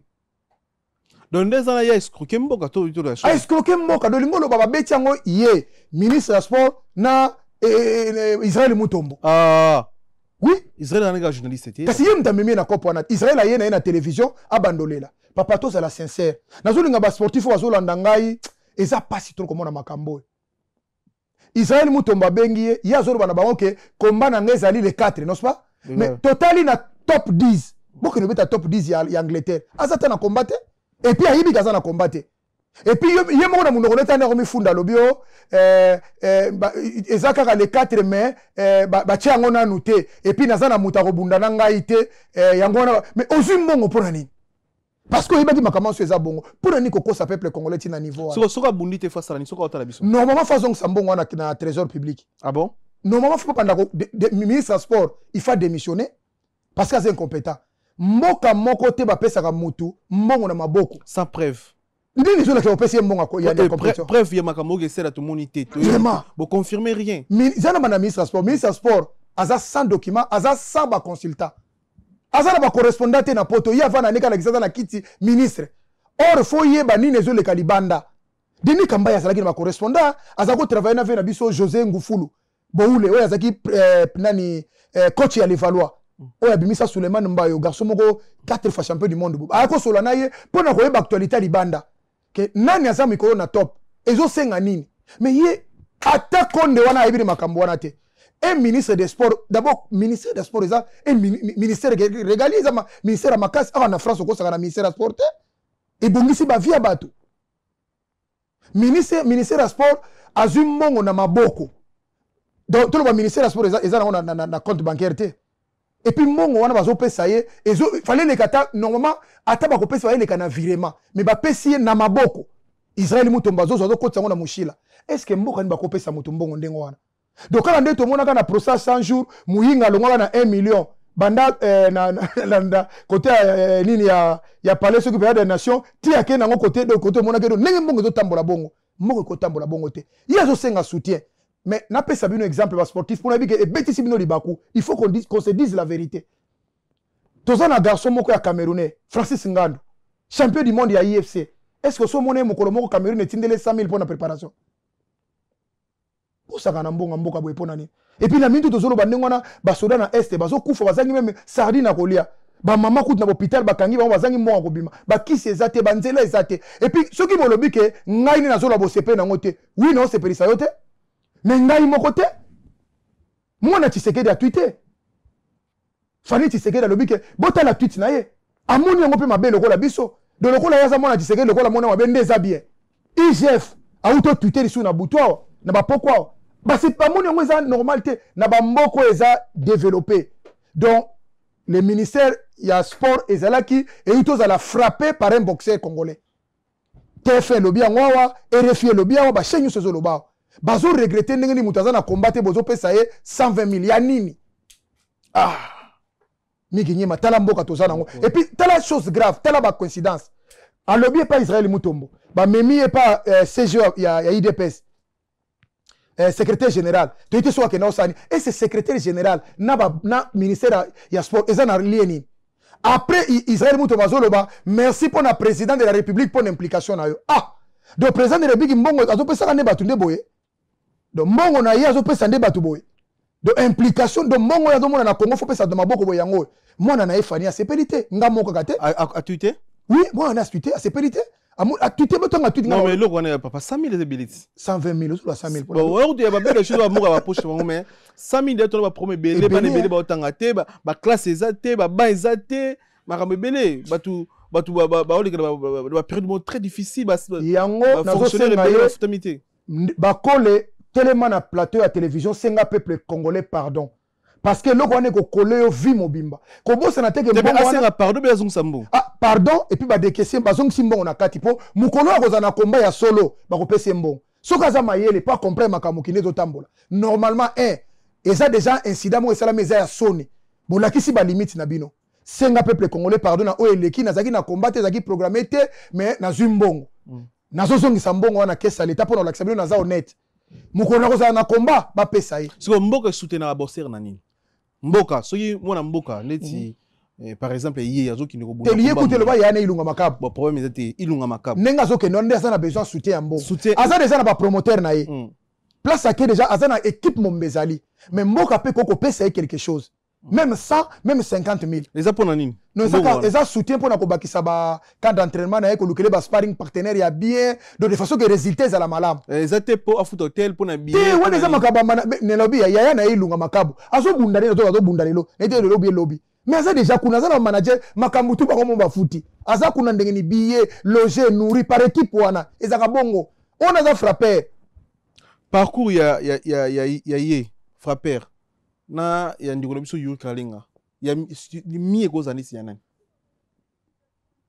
Donc des ans ya escroquer mboka to la chose. Escroquer mboka do lingolo baba beti yango ye ministre des Sports na Israël Mutombo. Oui, Israël na journaliste était. Kasi yem tamemi na kopo na Israël ayena na télévision abandolela. Papa to la sincère. Nazolinga ba sportif wa zolanda ngai eza pasi trop comme na makambo. Israël Mutombo bengi ya zolo bana bango ke combat na ngezali le 4, n'est-ce pas? Mais totali na top 10. Boko no beta top 10 ya Angleterre. Azata na combattre. Et puis ayibi kaza na combattre. Et puis ye mo na munoko neta na komi funda lobio ezaka ka le 4 mai ba tia ngona nuté et puis nazana muta ko bunda na ngai te yango na mais ozumbongo pona nini parce que yebaki makambo so eza bongo pona nini kokosa peuple congolais tina niveau soko bundi te face à la soko otala biso normalement façon sambongo na trésor public. Ah bon? Normalement faut pas ndako ministre sport il faut démissionner parce que c'est incompétent. Mboka moko te ba pesa ka mutu mbongo na maboko sans preuve. Ndini zo la ko pesa mbongo ko ya compétition. Preuve ya makambo ke sera tout monité. Vous confirmez rien. Zana mana ministre sport aza sans document aza sans ba consultant. Aza ba correspondant na poto ya vana nika na kisasa na kiti ministre. Or faut yeba nini zo le kalibanda. Dini kambaya sala kina ba correspondant aza ko travailler na vena biso José Ngufulu. Boule oya zaki nani coach ya Levallois. Oya bimisa Suleiman Mbayo garçon moko 4 fois champion du monde. Ako sola na ye pona ko yeba actualité libanda. Que nani asa mikolo na top ezo senga nini mais ye ata konde wana ayibiri makambo wana te un ministre des sports d'abord ministère des sports eza un ministère régalé eza ministère makasi awa na France ko saka na ministère des sports et bongisi ba via bato ministère des sports azumbongo na maboko donc tout le ministère des sports eza na compte bancaire te et puis mbongo wana bazopesa ye fallait les kata normalement ata bakopesa ye leka na virement mais bapesi ye na maboko Israël mutomba zo kotsa ngo na mushila est-ce que mboka ni bakopesa mutu mbongo ndengo wana donc kala nde tomonaka na process 100 jours muyinga longola na 1 million banda na côté nini ya palais ce qui peut des nations ti ake nango côté de côté monaka do ndenge mbongo zo tambola bongo mbongo ko tambola bongo te yezo senga soutien mais n'a pas sabino exemple ba sportif pour nabike e betisi bino libaku il faut qu'on se dise la vérité tozana garçon moko ya Camerounais Francis Ngannou champion du monde ya IFC est-ce que so mona mokolo moko Cameroun etindele 100 000 pour la préparation pour ça kana mbonga mboka boye pona ni et puis la minute tozolo bandengo na basoda na est bazo kufa bazangi même sardine na kolia ba mama kutu na hôpital bakangi ba bazangi mbonga kobima ba kisi ezate banzela ezate et puis ceux qui bolobi ke ngai ni nazola bo sepe na ngote oui non c'est perisa yote mais ngai moko te mwana Tshisekedi a tweeté Fani Tshisekedi alobi ke bota la tweet na ye amoni yango pe mabe lokola biso de lokola yaza mwana Tshisekedi lokola mwana mabe ndeza bien IGF auto tweeter sur na butwa na ba pokwa ba c'est pas mon yango eza normalité na ba mboko eza développé donc le ministère ya sport ezalaki et uto za la frappé par un boxeur congolais TF lobi yango RFI lobi yango ba chenyu sezo loba bazo regretter ndenge ni mutazana combattre bozo pesa ye 120 000 ya nini miki nyema tala mboka tozana ngo et puis tala chose grave tala ba coïncidence a lobby pas Israël Mutombo ba memi et pas CG ya IDPS secrétaire général tu étais soit que na osani et ce secrétaire général na ministère ya sport ezana lieni après Israël Mutombo zoloba merci pour la président de la République pour l'implication na yo donc président de la République mbongo azopesa ne batu nde boye donc mbongo na ye azopesa nde batu boye de implication de mbongo ya domona na Congo faut pesa de maboko boye yango mwana na efani a sepelité nga moko kate a tweeté oui moi na a tweeté a sepelité a tweeté betonga tweet non mais loko na papa 100 000 ezebeliti 120 000 ou 100 000 bon on dit ba belle chose ba moka ba poche bango mais 100 000 to ba premier belé ba ne belé ba otanga te ba classe ezate ba ezate makambo belé batu ba période très difficile ba yango na fonctionner la futamité ba kole tellement na plateau à télévision senga peuple congolais pardon parce que loko wane ko kole yo vi mobimba ko bossa na teke mbongo wana pardon be azong sambo pardon et puis ba décaisser bazong simbongo na kati po mukolo akoza na combat ya solo ba ko pesa mbongo soka za mayele pas comprendre makamuki nezo tambola normalement eza déjà incident mo esala meza ya soni bolakisi ba limite na bino senga peuple congolais pardon na oeleki nazaki na combat ezaki programmé te mais na zumbongo nazo zongisa mbongo wana kesa l'état pour na lakisa bino naza honnête mukolo akoza na combat ba pesa ye siko mboka soutenir la bosser na nini mboka soki mwana mboka neti par exemple hier azoki ne robona telier ko teloba yana ilunga makabu bon problème était ilunga makabu nenga zoke non ndesa na besoin soutien mbo aza déjà na ba promoteur na ye place ake déjà aza na équipe mombezali mais mboka pe koko pesa quelque chose même 100 même 50 000 les apona nini non ça soutien pour na ko bakisa ba cadre d'entraînement na ko lukele ba sparring partenaire ya bien de façon que résultats za la malam ezate po afoot hotel pour na bien ouais les makaba ne lobby ya na ilunga makabu azo bundale to azo bundalelo nete lobby mais aza déjà kuna za manager makambu tu ba ko momba futi aza kuna ndenge ni billet loger nourrir par équipe wana ezaka bongo on a frappé parcours ya ye frapper na ya ndiko biso Yuri Kalinga ya mi ekozani si yanani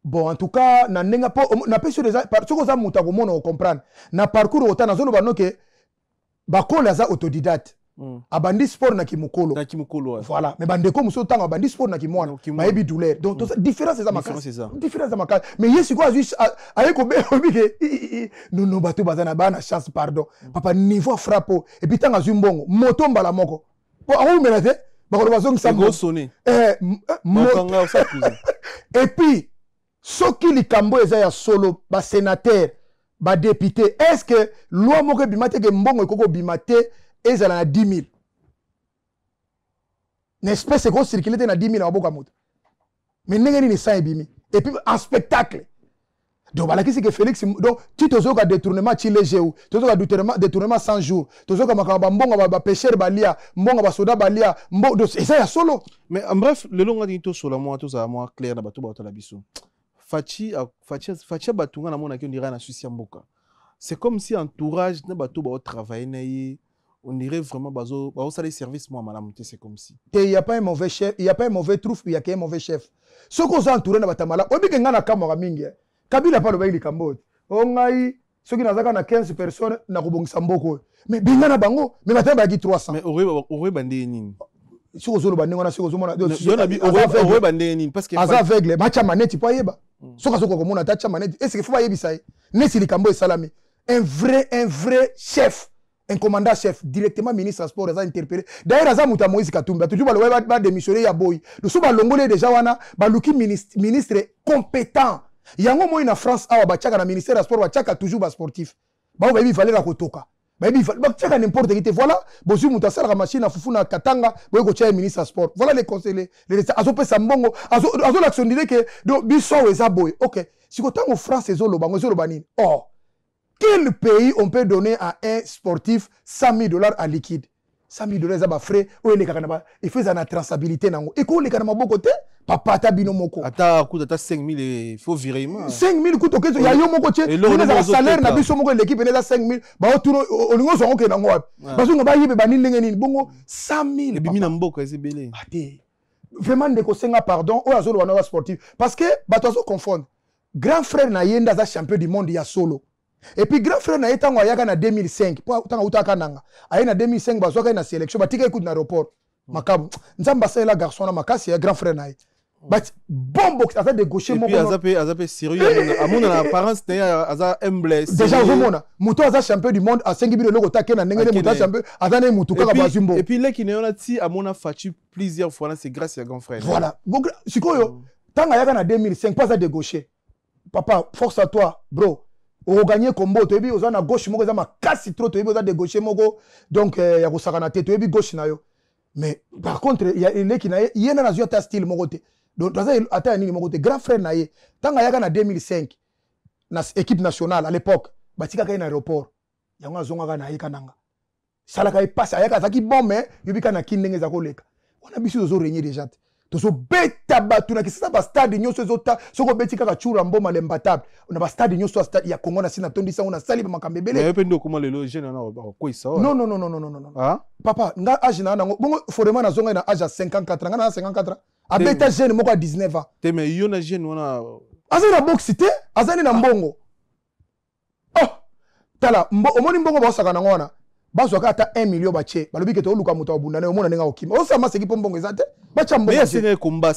bon en tout cas na nenga po na peso déjà parce que ça muta ko mona comprendre na parcours otana zolo bano ke bakola za autodidacte abandi sport na kimukolo voilà mais bandeko muso tanga abandi sport na kimwana mayebi douleur donc différence ça makasi mais yesi quoi juste ayeko be obike non bato bazana bana chance pardon papa niveau frappo et puis tanga zumbongo moto mbala moko po on menate bakolo bazong sa go sonner et puis soki likambo eza ya solo ba sénateur ba député est-ce que loi moko bimate ke mbongo ekoko bimate ezala na 10 000 n'est-ce pas c'est qu'on circule na 10 000 na boka moto mais ndenge ni 100 bimi et puis en spectacle donc voilà qu'est-ce que Félix donc tu tozo ka détournement ti léger ou tozo ka détournement 100 jours tozo ka makamba mbongo ba pêcheur balia mbongo ba soda balia mbongo donc ça ya solo mais en bref le long ngati to solo moi to za moi clair na bato ba la biso Fachi batunga na mona ki on dirait na Suisse mboka c'est comme si entourage na bato ba travailler na ye on dirait vraiment bazo ça les services moi madame c'est comme si il y a pas un mauvais chef, il y a pas un mauvais trouf, il y a qu'un mauvais chef. Ce qu'on s'est entouré na batamala, obi ke ngana kamera mingi. Kabila pa lo ba ili kambo. Ongai soki nazaka na 15 personnes na kobongisa mboko. Mais bingana bango, mais batamba ba gi 300. mais aurait bandé nini. Si ozolo bandé ngana si ozomona. Aurait bandé nini parce que asa aveugle, matcha maneti pa yeba. Soka soko komona tacha maneti. Est-ce que faut ba yebisa ye? Nesi likambo esalami. Un vrai chef. Un commandant chef, directement ministre des Sports, a interpellé. D'ailleurs, Aza Mouta Moïse Katumba, toujours va démissionner ya boy. Nous sommes à Longolé déjà wana, baluki ministre compétent. Yango moi en France, awa bachaka na ministère des Sports, bachaka toujours ba sportif. Ba ba il fallait la kotoka. Ba il fallait bachaka n'importe qui. Voilà, bozu Mouta sala la machine à fufuna katanga, boy ko cha ministre des Sports. Voilà les conseillers, les azo pe sambongo, azo l'action dire que do biso eza boy. OK. Si ko tango France ezo bango ezo banini. Oh. Quel pays on peut donner à un sportif $100 000 à liquide? $100 000 ça va frais. Il fait une traçabilité. Et quand les canama beaucoup côté, papa ta binomoko. Ata coûte ata 5 000 il faut virer. 5 000 coûte ok. Il y a yo moko côté. Il a salaire na biso moko l'équipe est 5 000. Ba otuno olingo so ok na ngwa. Parce que ba yibe ba nini ngeni bongo 100 000. Et bimi na mboko ese belé. Ate. Vraiment de ko senga pardon o azolo wana sportif parce que ba to so confondre. Grand frère na yenda za champion du monde ya solo. Et puis grand frère na etango ayaka na 2005 pour tanga utaka nanga aye na 2005 bazwaka na sélection batika écoute na aéroport makabu nzamba ça la garçon na makasi ya grand frère na ye but bon box ata de gaucher moko et puis azape sérieux amona na apparence na aza humble déjà omona muto aza champion du monde a 5 000 loko take na ndenge muto champion aza na muto kaka bazumbo et puis là qui na ti amona fatu plusieurs fois c'est grâce à grand frère voilà sikoyo tanga ayaka na 2005 pas à de gaucher papa force à toi bro. On gagne combo to ebi oza na gauche moko za makasi trop to ebi oza de gauche moko donc ya ko sakana te to ebi gauche na yo mais par contre il y a une qui na yena na zio ta style moko te donc ça ata nini moko te grand frère na ye tanga yaka na 2005 na équipe nationale à l'époque batika ka na aéroport yango azonga na yeka nanga sala ka passe ayaka zaki bon mais yobika na kindenge za koleka on a biso zo régner déjà tozo beta batu na kisasa ba stade nyoso zota soko beti kaka chura mboma lembatable on a ba stade nyoso stade ya Congo na sina tondisa on a sali ba makambebele mais pendo comment le jeune na ko isa non ah papa nga âge na ngo bongo forema na zonga na âge à 54 nga na 54 a beta jeune moko à 19 ans te mais yo na jeune wana azana box te azani na mbongo oh tala omoni mbongo ba osaka na ngona bazo ata 1 million bache balobi ke to luka muto abunda na omona nenga okima osama seki mbongo ezate bacha mbongo mais c'est combat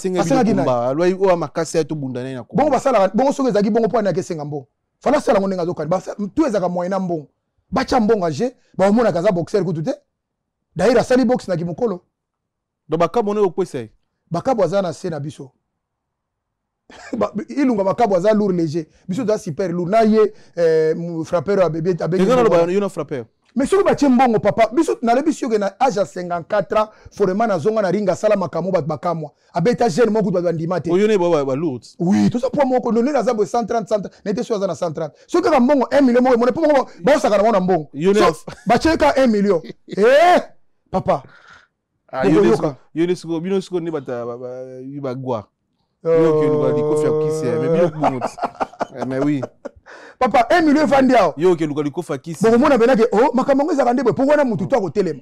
loi o makasi to bunda na ko bongo basala bongo soko ezaki bongo po na kesenga mbongo fala sala ngonenga zokani basa tu ezaka moyen na mbongo bacha mbongo age ba omona kaza boxer kutu te daira sali box na kimokolo do bakabo na okwesa bakabo azana se na biso ilunga makabo aza lourd léger biso da super lourd na ye frappeur abebe yo na frappeur. Mais si vous avez mbongo papa, biso na lebi sio na âge 54 ans, forema na zonga na ringa sala makamo bakamwa. Abeta jeune moko ba ndimate. Oyone ba lourd. Oui, tout ça pour moko no na zabo 130 n'était sur na 130. So ka mbongo 1 million moko, mon pas ba saka na mbongo. Ba cheka 1 million. Papa. Ah yone suko bino suko ni bata ba gwa. Yo ke luka liko fa kisi mais bino kumot. Mais oui. Papa 1 million vandia yo ke luka liko fa kisi bon mona benake oh makamongo za kande pour wana mutu to akotelema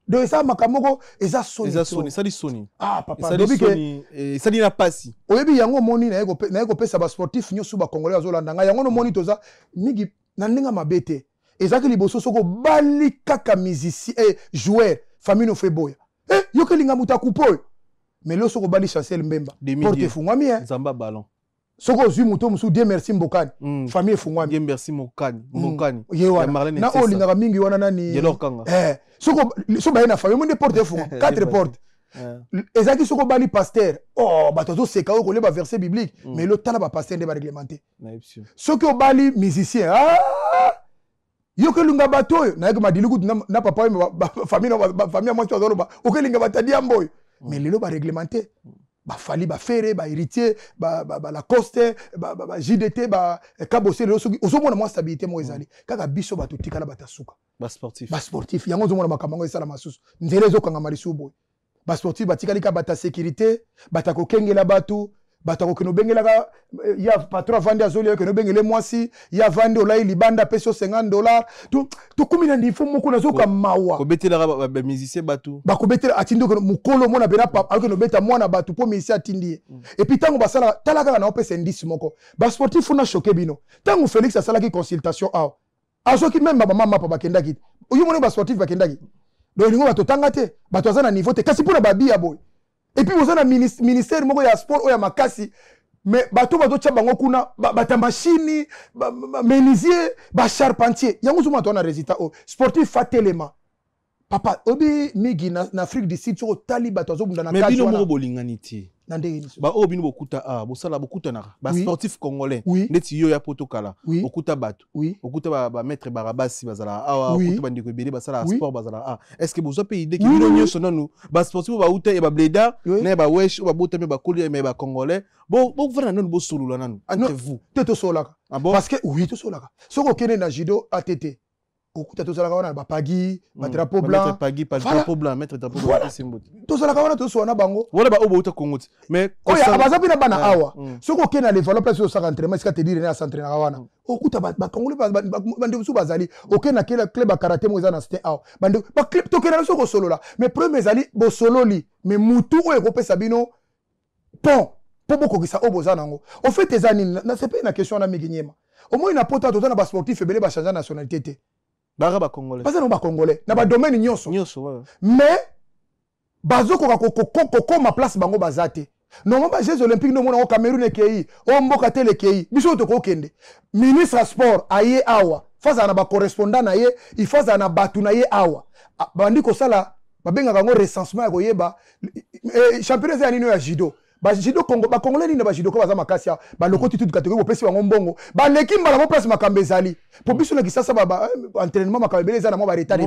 donc ça makamongo eza soni ça di soni ah papa dobi ke ça di na pasi oyebi yango moni na yeko pesa ba sportif nyosu ba congolais azolanda nga yango no moni toza migi na ndinga mabete ezaki liboso soko bali kaka musicien joueur famille no feboya yo ke linga muta kupo mais lo soko bali Chancel Mbemba porte fungwami Zamba ballon soko zui muto musu Dieu merci Mbokani famille fungwami Dieu merci Mbokani ya Marlene na olinga mingi wana nani soko so ba na famille monde porte funga 4 portes ezaki soko bali pasteur oh bato zo seka ko le ba verset biblique mais le tala ba pasteur de ba réglementé soko bali musicien yo ke lunga bato na yeke madiliku na papa famille moi to zo ba o ke linga batadia mboy mais lelo ba réglementé ba fali ba ferré ba héritier ba la coste ba JDT ba kabose le soki ozomona moi stabilité mo ezali kaka biso ba to tikala batasuka ba sportif yango ozomona makamango esala masusu nzele ezokanga malisu boy ba sportif ba tikali ka bata sécurité bata kokengela batu bato ko no bengelaka ya patron vandi azoli ko no bengele mwasi ya vandi olai libanda peso $50 to kumina ndifo moko na zoka mawa ko betela ba musicien batu ba ko betela atindo ko mukolo mona bena papa alko no beta mwana batu po musicien atindi et puis tango basala talaka na opesa indice moko ba sportif na choqué bino tango Félix asala ki consultation a azoki même ba mama papa kendaki oyo mona ba sportif ba kendaki do lingo bato tanga te bato azana niveau te kasi pona babi ya boy et puis vous avez un ministère moko ya sport ou ya makasi mais bato tcha bango kuna bata machine menuisier ba charpentier yango zuma to na résultat o sportif fatelema papa obi migi na Afrique du Sud so tali bato zo bunda na mais bino moko bolinganiti nande ba o bino bokuta bo sala bokuta na ba sportif congolais neti yo ya potokala okuta bato okuta ba maître barabasi bazala awa okuta ba ndiko ebele basala sport bazala est-ce que vous avez idée que bino nyonso nanu ba sportif ba uta e ba bleda na ba wesh ba bota me ba koli me ba congolais bon vana nanu bo solula nanu entre vous teto solaka parce que oui to solaka soko kene na judo ATT okuta to solaka wana ba pagi ba drapeau blanc mettre pagi pas drapeau blanc mettre drapeau blanc simbo to solaka wana to soana bango wala ba obo uta kongoti mais oya abazapi na bana awa soko kena le valeur place so entraînement est-ce que te dire na s'entraîner wana okuta ba kongole ba ndebusu bazali okena kela club karaté mo ezana c'était awa bande ba club to kena soko solola mais premier zali bo sololi mais mutu oyo ko pesa bino pont po boko kisa oboza nango au fait ezani na c'est pas une question na miginyema au moins na pota to na ba sportif ebele ba changer nationalité te ba congolais pas na ba congolais na ba domaine nyonso ouais. mais bazoko ko ma place bango bazate non ba Jeux olympiques no mona au Cameroun ekei o mboka tele ekei biso to ko kende ministre sport aye awa faza na ba correspondant na ye il faza na batu na ye awa bandi ko sala babenga ngo recensement ya koyeba championnat ya nino ya judo ba judo Congo ba congolais ni na ba judo ko baza makasi ba lokoti tout catégorie opesi bango mbongo ba leki mbala mo place makambe zali po biso na kisasa ba entraînement makambe beleza na mo ba retard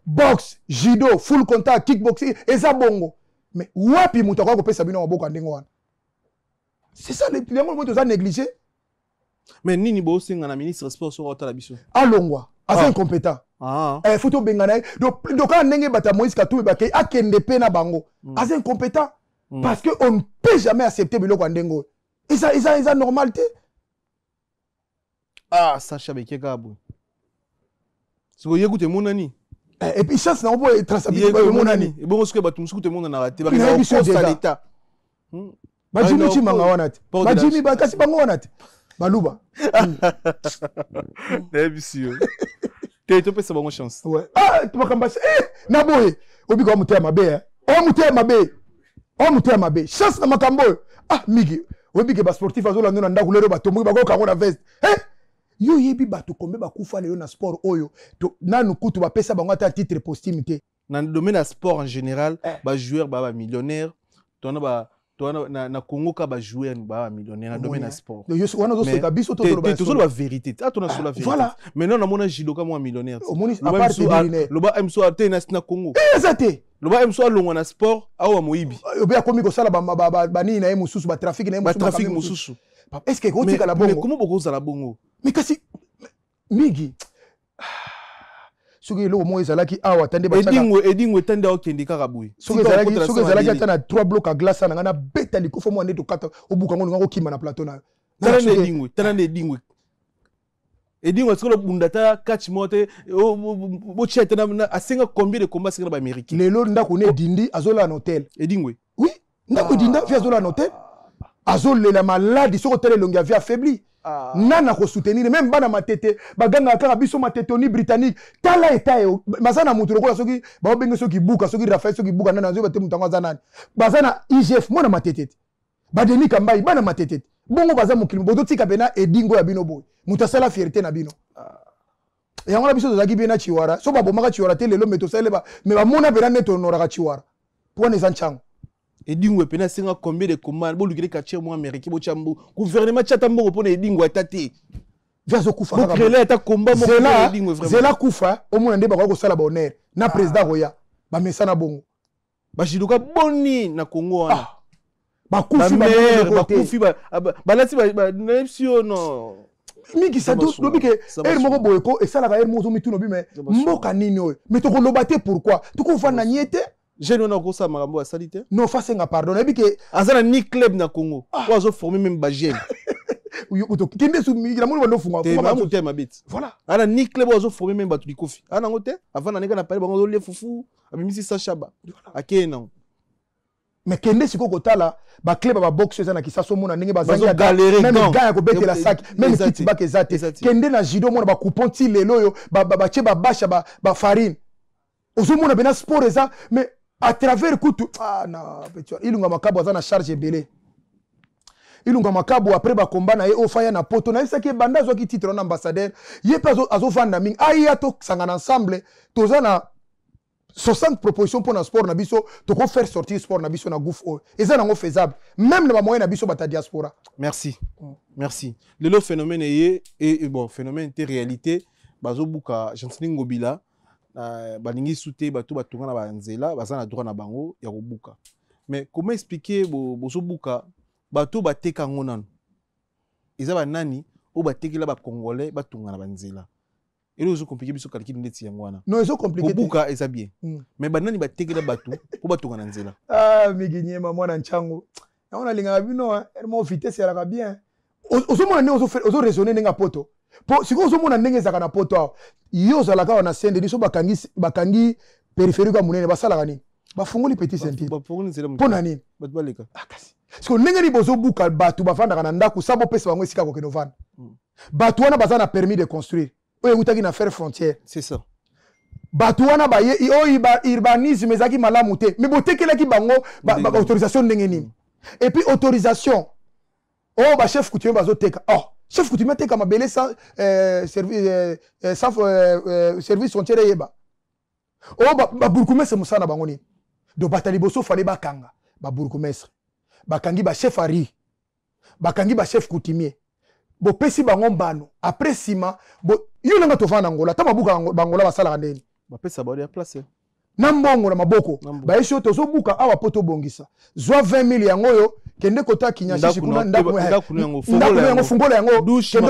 box judo full contact kickboxing eza bongo mais wapi muto ko pesa bino maboko ndenge wana c'est ça les gens mo to négligé mais nini bo singa na ministre sport so rota la biso alongwa asa incompétent photo bengana donc quand ndenge bata Moïse Katumbi bakay akende pe na bango asa incompétent parce que on ne peut jamais accepter biloko andengo et ça normalité Sacha Bekeka boy siko yekute monani et puis chance na obo traçabilité monani et bon ce que batu musuku te monana raté ba l'état ba jimi chimanga wana te ba jimi ba kasi bango wana te baluba Débisio tu peux savoir une chance ouais tu vas cambasse na boy obi ko mutema be o mutema be chance na makambo migi obi ke ba sportif azola ndona ndaku lero batombo ba ko kango na veste yo yebi bato kombe ba kufa lelo na sport oyo to nanu kutu ba pesa bango ata titre posthume te dans le domaine de sport en général ba joueur ba millionnaire na Congo ka ba joueur ba millionnaire na domaine de sport yo wana zo seka biso to ba vérité tona sur la vérité voilà maintenant na mona judoka moi millionnaire à part le ba MSO a te na Congo exacté le ba MSO longo na sport awa moyibi obi akomi ko sala ba ni na mususu ba trafic na mususu est-ce que kotika la bongo mais comment boko za la bongo mais kasi migi soki eloko mo ezalaki awa tande ba edingwe tande okende kaka boye soki ezalaki ata na 3 blocs à glace na ngana beta likufa mo ndeto kata obuka ngo ngo kima na plateau na tana edingwe siko bunda ta catch mote bo chete na asenga combien de combats sika ba américain lelo ndako ne dindi azola na hôtel edingwe oui ndako dinda fi azola na hôtel azole la malade soko tele longi avia affaibli nana ko soutenir même bana matete baganga kaka biso matete oni britannique tala eta yo bazana mutu lokola soki ba benge soki buka soki Rafael soki buka nana zo bate mutango azana bazana IGF mona matete ba Denis Kambai bana matete bongo baza mukilimo bodo tika bena edingo ya bino boy mutasala fierté na bino yango la biso zaki bena chiwara so ba bomaka chiwara te lelo meto sale ba me ba mona bena neto noraka chiwara pour les enchango edingwe pena singa combien de combats bo lukile kache mo américain bo chambu gouvernement chata mbongo pona edingwe atati vazo kufa bo créer eta combat mo edingwe vraiment zela kufa o mona ndeba ko sala ba honneur na président roya ba mesana bongo ba jiduka boni na Congo wana ba kufi ba lati ba nepsio no miki sadu lobi ke moko boyeko et sala ka mo zo mituna bi mais mboka nini oyo mais to ko lobate pourquoi to ko fa na niete jeune on a ko sa makambo asali te. Non fa senga pardon. Et puis que azana ni club na Congo. Ou azo former même ba jeune. Kinde su mi la mulu funga. Te ma muté ma bit. Voilà. Ana ni club azo former même ba tu kofi. Ana ngote avant na neka na parler bango le fufu. Abimisi sa shaba. Aké non. Mais kende siko kotala ba club ba boxe na kisaso mona ndenge bazanga galérer même gars ko betela sac même kiti ba kezate kende na judo mona ba coupon ti lelo yo ba che ba basha ba farine ozomona bena sport eza mais à travers kutu na petit ilunga makabo za na charge belé ilunga makabo après ba combat na ye ofaya na poto na isa ke banda zo ki titre na ambassadeur ye pas azo vanda ming aya to sangana ensemble tozana 60 propositions pour le sport nabiso to ko faire sortir sport nabiso na gouf et ça nango faisable même na moyen nabiso bata diaspora. Merci. Merci. Le phénomène est et bon phénomène de réalité bazo buka Gentili Ngobila baningi souté bato batunga na banzela bazana droit na bango ya kobuka. Mais comment expliquer bozo buka bato bateka ngonan. Eza ba nani o batekela ba congolais batunga na banzela. Et nous avons compliqué biso calcul ndeti yangwana. Non, ils ont compliqué. Buka eza bien. Mais banani ba tekela batu po batunga na nzela. Ah, miginye mama na nchango. Na ona linga bino, mo vitesse ya la bien. Ozomona ne ozo raisonner nenga poto. Po siko ozomona ndenge zaka na poto. Yo zalaka wana sende diso bakangi périphérique munene basala kani. Bafungoli petit sentier. Bafungoli nzela mu. Pona nini? Batbaleka. Akasi. Siko ndenge ni bozo buka batu bafanda kana ndako sabo pesa bango esika ko kenovana. Batu wana bazana permis de construire. Oye na faire frontière. C'est ça. Batouana ba ye urbanisme ezaki malamu te. Mais botekela ki bango autorisation ndenge nini. Et puis autorisation. Oh ba chef coutumier bazo teka. Oh, chef coutumier teka mabele sans service frontière yeba. Oh ba bourgmestre musana bango ni. Do batali boso fale bakanga. Ba bourgmestre. Bakangi ba chef ari. Bakangi ba chef coutumier. Bo pesi bango mbano après sima bo yo nanga to vana ngola tama buka bangola basala ndeni ba pesa ba ya place na mbongo na maboko ba yeso to zo buka awa poto bongisa zwa 20 000 yango yo kende kota kinyashishi kuna ndaku fungola yango douche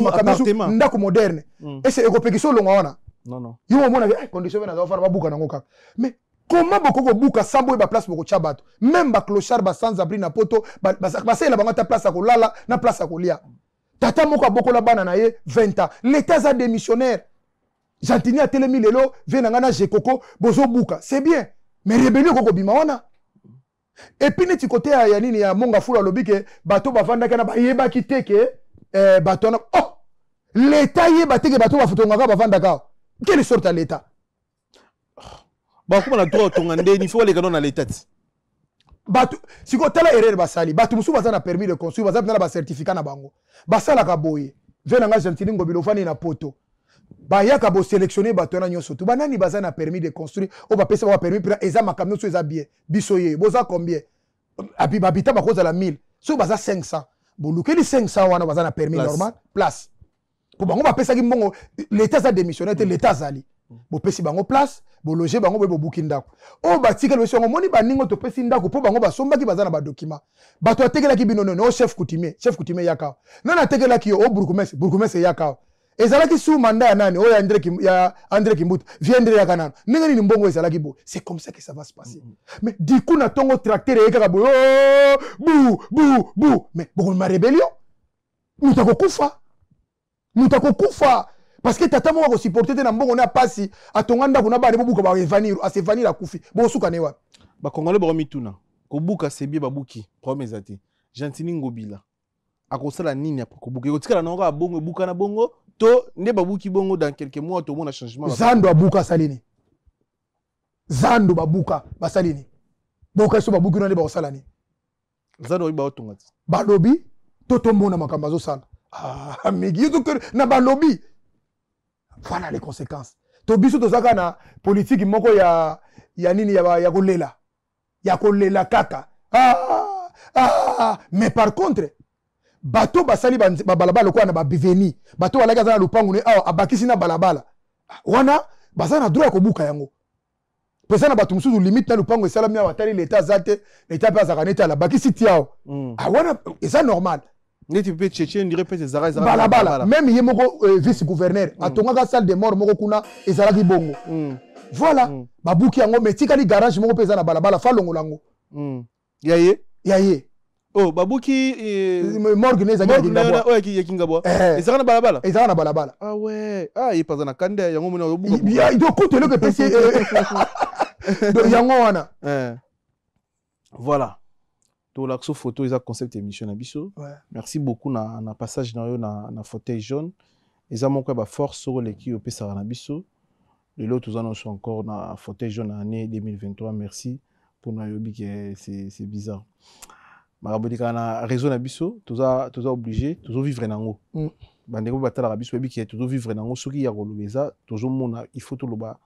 makabisu ndaku moderne ese ekopekiso longa wana non yo mona condition na zo fana babuka nango kaka mais comment boko buka sambo ba place boko chabato même ba clochard ba sans abri na poto ba sela bango ta place akolala na place akolia. Tata moko bokola bana na ye 20 ans. L'État a démissionnaire. Gentili a telemi lelo, venangana jekoko, bozo buka. C'est bien. Mais rébellion koko bima wana. Et puis neti côté ya nini ya monga fula lobi ke bato bavanda kana ba yeba kiteke bato na oh l'État yeba teke bato bafutonga ka bavanda ka. Quelle sorte à l'État? Ba kuma na droit tongande ni faut les canons na l'État. Batu siko tala erreur basali batu musu bazana permis de construire bazana na ba certificat na bango basala ka boye venanga Gentili Ngobila fani na poto ba yaka bo sélectionner batu na nyoso tu banani bazana permis de construire o ba pesa ba permis pour eza makamno so eza bien bisoye boza combien abi babita ba koza la 1000 so baza 500 bo lukeli 500 wana bazana permis normal place ko bango ba pesa ki mbongo l'État a démissionné l'État zali bo pesi bango place bo loger bango bo buki ndako o batika le songo moni baningo to pesi ndako po bango basomba ki bazana ba document bato atekela ki binono no chef coutumier yaka nana tekela ki o bourgmestre yaka ezala ki sous mandat ya nani o ya André Kimbuta viendre yaka nano ninga ni mbongo ezala ki bo c'est comme ça que ça va se passer mais du coup na tongo tracteur yaka bo bou mais beaucoup de rébellion mutakokufa parce que tata moko supporter na mbongo na pasi atonganda kuna ba buka ba evanir asevanir akufi bo suka ne wa ba congolais ba mituna ko buka c'est bien babuki promesse ati Gentili Ngobila akosala nini après ko buka kotikala na nga bongo buka na bongo to nde babuki bongo dans quelques mois to mona changement zando abuka salini zando babuka basalini boka so babuki na nde ba salani zando ba otongati balobi toto mona makamba zo sala migi to na balobi voilà les conséquences. To biso to zaka na politique moko ya nini ya kolela. Ya kolela kaka. Mais par contre bato basali ba balabala ko na ba biveni. Bato balaka za lupangu ne abakisi na balabala. Wana basana droit ko buka yango. Pesa na bato musuzu limite na lupangu esala mia watali l'État zate, l'État pa za kaneta la bakisi tiao. Wana c'est normal. Neti pe tchétchène dirait peut-être zara balabala même yemoko vice gouverneur atonga ka salle de mort moko kuna ezala ki bongo Voilà. Babuki yango mais tikali garage moko pesa na balabala fa longolango. Yaye. Oh, Babuki morgue neza Kingabwa. Ouais, Kingabwa. Ezana balabala. Ezana balabala. Ah ouais. Ah, il passe na kande yango mona yo buka. Il doit coûter le que pesi. Donc yango wana. Voilà. To la photo eza concept émission na biso. Merci beaucoup na passage na yo na fauteuil jaune. Eza moko ba force sur l'équipe au pesa na biso. Le lot tous annonce encore na fauteuil jaune année 2023. Merci pour na yobi que c'est bizarre. Marabodika na raison na biso, toza obligé, tozo vivre nango. Bandeko batala na biso yobi que tozo vivre nango soki ya kolobeza, tozo mona il faut to loba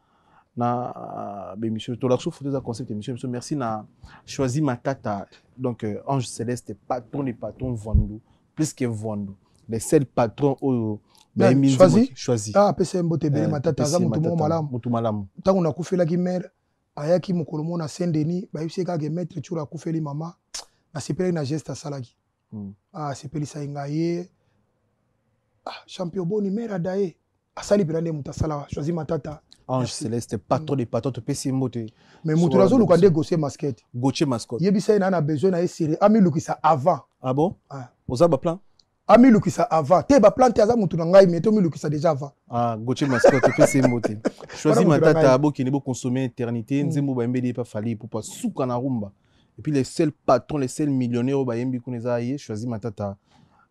na bémission. To la photo za concept émission. Merci na choisi Matata. Donc Ange Céleste patron et patron Vondo, plus que Vondo. Les seuls patrons au choisi. Ah, PC Mbote Bele Matata za mutu malamu. Tango na kufela ki mère ayaki mokolomo na Saint-Denis, ba yuse ka ke maître chura kufeli mama. Na sepeli na geste salaki. Ah, sepeli sa ngaye. Ah, champion boni mère adaye. Asali pirande mutasala choisi Matata. Ange Céleste patron des patrons to PC Mbote. Mais mutu razo lukande gosser masquette. Goche mascotte. Yebisa ina na besoin na esiri ami lukisa avant. Ah bon? Ah. Oza ba plan? Ami lukisa avant. Te ba plan te aza mutu na ngai mais to mi lukisa déjà avant. Ah, Goche mascotte PC Mbote. Choisi Matata abo qui ne bo consommer éternité, nzembo ba mbedi pas fali pour pas souka na rumba. Et puis les seuls patrons, les seuls millionnaires ba yembi kuneza ye choisi Matata.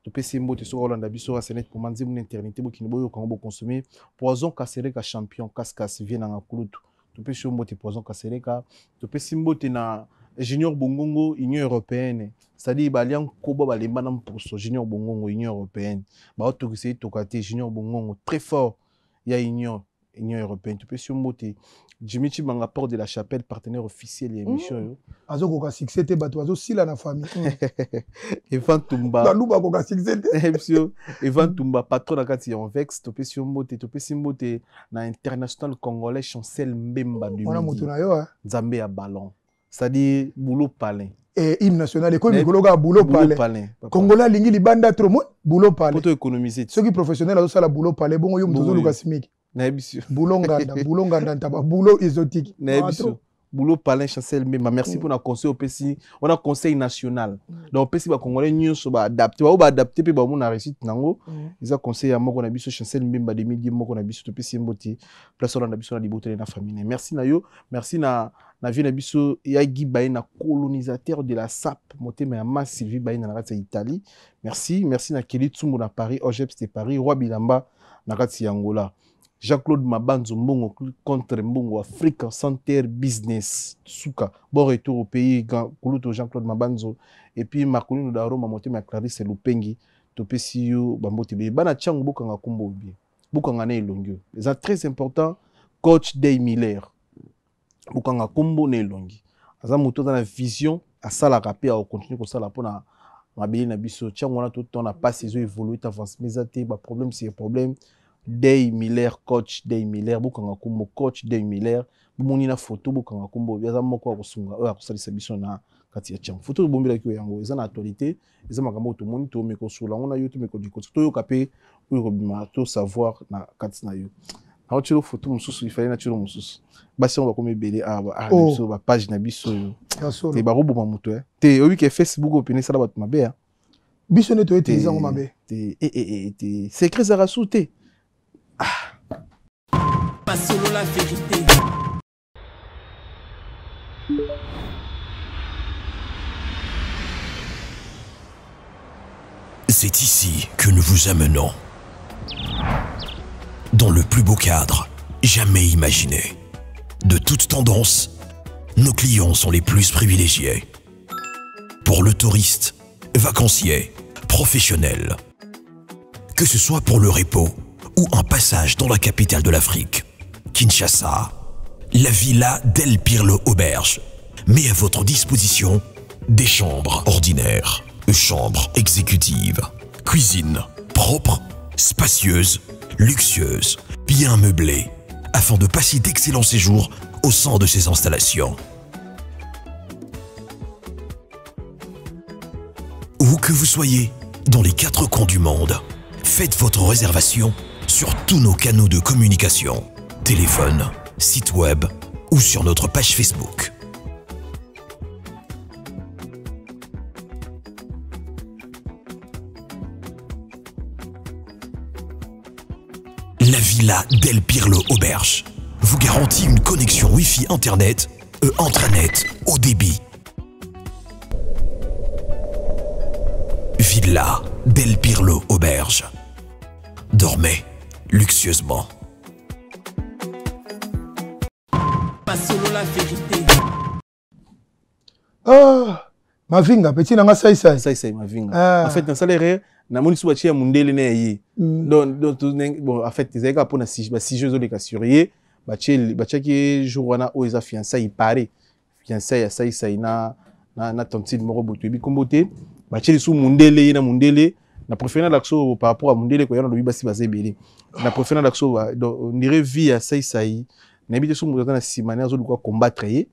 To PC Mbote so Rolanda biso a senet pour manzi mon éternité bo qui ne bo kango consommer. Poison Kasereka champion Kaskas vient na kulutu. To PC Mbote poison Kasereka. To PC Mbote na Junior Bongongo Union européenne. C'est-à-dire balian koba balemba na mposo Junior Bongongo Union européenne. Ba autorisé tokate Junior Bongongo très fort. Il y a Union européenne. To PC Mbote Jimmy Chibanga Port de la Chapelle, partenaire officiel de l'émission. Azo koka succès te bato azo sila na famille. Evan Tumba. Baluba koka succès te. Evan Tumba patron na kati en Vex, to PC Mbote na international congolais Chancel Mbemba du Mona mutu na yo Nzambe ya ballon. C'est-à-dire boulot palin. Et hymne national école mikologa boulot palin. Congolais lingi libanda trop mo boulot palin. Pour économiser. Ceux qui professionnels azo sala boulot palin bongo yo mtozo luka simiki. Boulot nganda boulot exotique. Boulot palin Chancel Mbemba. Merci pour notre conseil au PC. On a conseil national. Donc PC ba congolais nyonso ba adapter ba adapter pe ba mo na réussite nango. Ils a conseil à moko na biso Chancel Mbemba de midi moko na biso to PC Mboti. Place on na biso na libote na famille. Merci na yo. Merci na vie na biso ya Guy Baye na colonisateur de la SAP motema ya Ma Sylvie Baye na kati ya Italie. Merci na Kelly Tsumbu na Paris, Ojeps de Paris, Roi Bilamba na kati ya Angola. Jean-Claude Mabanzo Mbongo contre Mbongo Africa Center Business Souka. Bon retour au pays Kuluto Jean-Claude Mabanzo et puis Marcolino Daroma Motema Clarisse Lupengi Topesiyo Bambote Be Bana Chango Bokanga Kumbo bien. Bokanga na elongi. C'est très important coach Day Miller. Bokanga Kumbo na elongi. Aza moto dans la vision à ça la rapper à continuer comme ça là pour na mabeli na biso Chango na tout temps na pas saison évoluer avance mais até ba problème c'est problème. Day Miller, coach Day Miller, bukanga kumbo coach Day Miller, bumuni na photo bukanga kumbo biaza moko akosunga oyo akosalisa biso na kati ya tiang. Photo bombela ki yango eza na actualité, eza makambo to moni to meko sula ngona yo to meko diko to yo kapé oyo kobima to savoir na kati na yo. Na otilo photo mususu ifale na tilo mususu. Basi on va comme belé biso ba page na biso yo. Te ba robo mamuto te obi ke Facebook opiner sala bat mabe biso ne to utiliser ngo mabe. Te secret za rasouté. Pas solo la vérité. C'est ici que nous vous amenons. Dans le plus beau cadre jamais imaginé. De toute tendance, nos clients sont les plus privilégiés. Pour le touriste, vacancier, professionnel. Que ce soit pour le repos ou un passage dans la capitale de l'Afrique, Kinshasa, la villa d'El Pirlo Auberge met à votre disposition des chambres ordinaires, chambres exécutives, cuisine propre, spacieuse, luxueuse, bien meublée, afin de passer d'excellents séjours au sein de ces installations. Où que vous soyez, dans les 4 coins du monde, faites votre réservation sur tous nos canaux de communication. Téléphone site web ou sur notre page Facebook. La Villa Del Pirlo Auberge vous garantit une connexion Wi-Fi Internet et intranet haut débit. Villa Del Pirlo Auberge. Dormez luxueusement. Pas solo la vérité. Ah, ma vinga, petit nanga ça. Ça, ma vinga. En fait, dans ça, les na moni suba chia mundele na yi. Donc, bon, en fait, les gars pour na si jeux les cas surveiller, bacha qui jour wana o eza fiançailles paré. Fiançailles à ça na tontine moro boto bi kombote. Bacha sou mundele na mundele. Na préféré l'axo par rapport à mundele ko yana lobi basi basé belé. Na préféré l'axo on dirait vie à ça. Na habité sou mundele na si manière zo quoi combattre yi.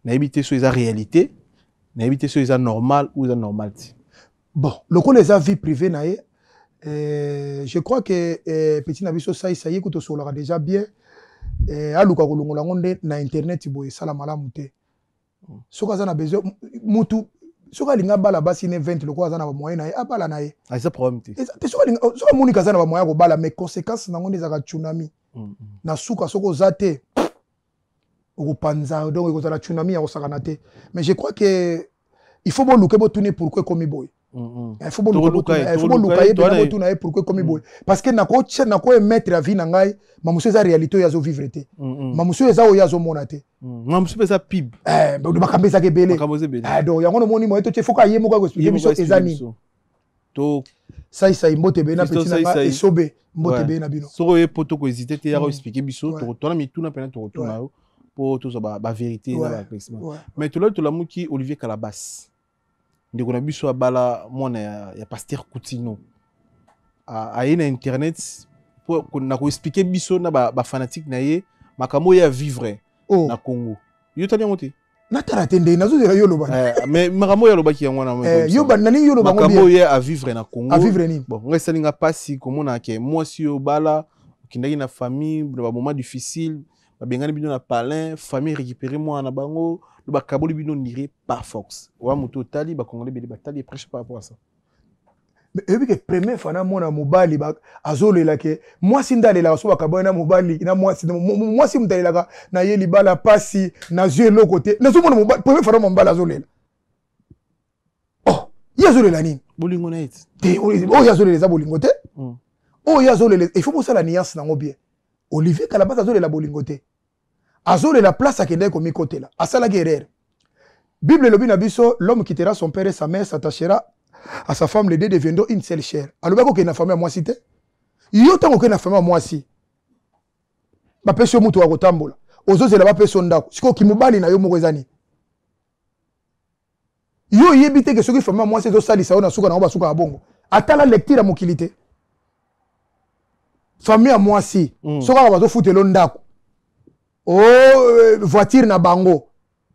Na habité sou eza réalité. Na habité sou eza normal ou eza normal. Bon, le coup les avis privés naé, je crois que petit nabiso ça y est que tu déjà bien. À luka kolongola ngonde na internet boy sala malamu te. Soka za na besoin mutu soka linga bala basi ne 20 le quoi za na ba moyen naé abala naé. Ah ça problème te. Te soka linga soka moni kaza na ba moyen ko bala mais conséquences na ngonde za ka tsunami. Na suka soko zate. Au panza donc ko za la tsunami ya osaka te. Mais je crois que il faut bon luka bo tourner pourquoi comme boy. Il faut bon luka pourquoi comme boy parce que nako mettre la vie na ngai mamuso za réalité ya zo vivre te mamuso za o ya zo mona te mamuso pesa pib ba kambeza ke bele donc yango no moni mo to chefoka ye mo ka ko expliquer biso ezani to ça mbote be na petit na isobe mbote be na bino so e poto ko hésiter te ya ko expliquer biso to na mituna pena to na po to ba vérité na ba classement mais to la muki Olivier Calabas ndeko na biso abala mwana ya Pasteur Coutinho a na internet pour na ko expliquer biso na ba fanatique na ye makamo ya vivre na Congo yo tani moté na taratende nazo zera yo loba mais makamo ya loba ki yango na yo ba nani yo loba makamo ya a vivre na Congo a vivre ni bon ngai salinga pasi komona ke moi si yo bala kindaki na famille ba moment difficile ba bengani bino na palin famille récupérer moi na bango le bakaboli bino niré par Fox wa moto tali ba congolais beli batali prêche par rapport à ça mais et puis que premier fana mona mobali ba azolela ke moi sindalela so bakabona na mobali na moi si mutalela na yeli bala pasi na yeux l'autre côté na so mona mobali premier fana mobali azolela oh yazolela nini bolingo na eti te oh yazolela za bolingo te oh yazolela il faut poser la nuance nango bien Olivier Calabas azolela bolingo te azolela place akende ko mi côté là asala guerrière Bible lobi na biso l'homme quittera son père et sa mère s'attachera à sa femme les deux deviendront une seule chair aloba ko ke na famille moi cité yo tango ke na famille moi si ba peso mutu wa kotambola ozozela ba peso ndako siko kimubali na yo moko ezani yo yebite ke soki famille moi c'est zo salisa ona suka na ba suka abongo atala lecture mokilité famille moi si soka ba zo futelo ndako voiture na bango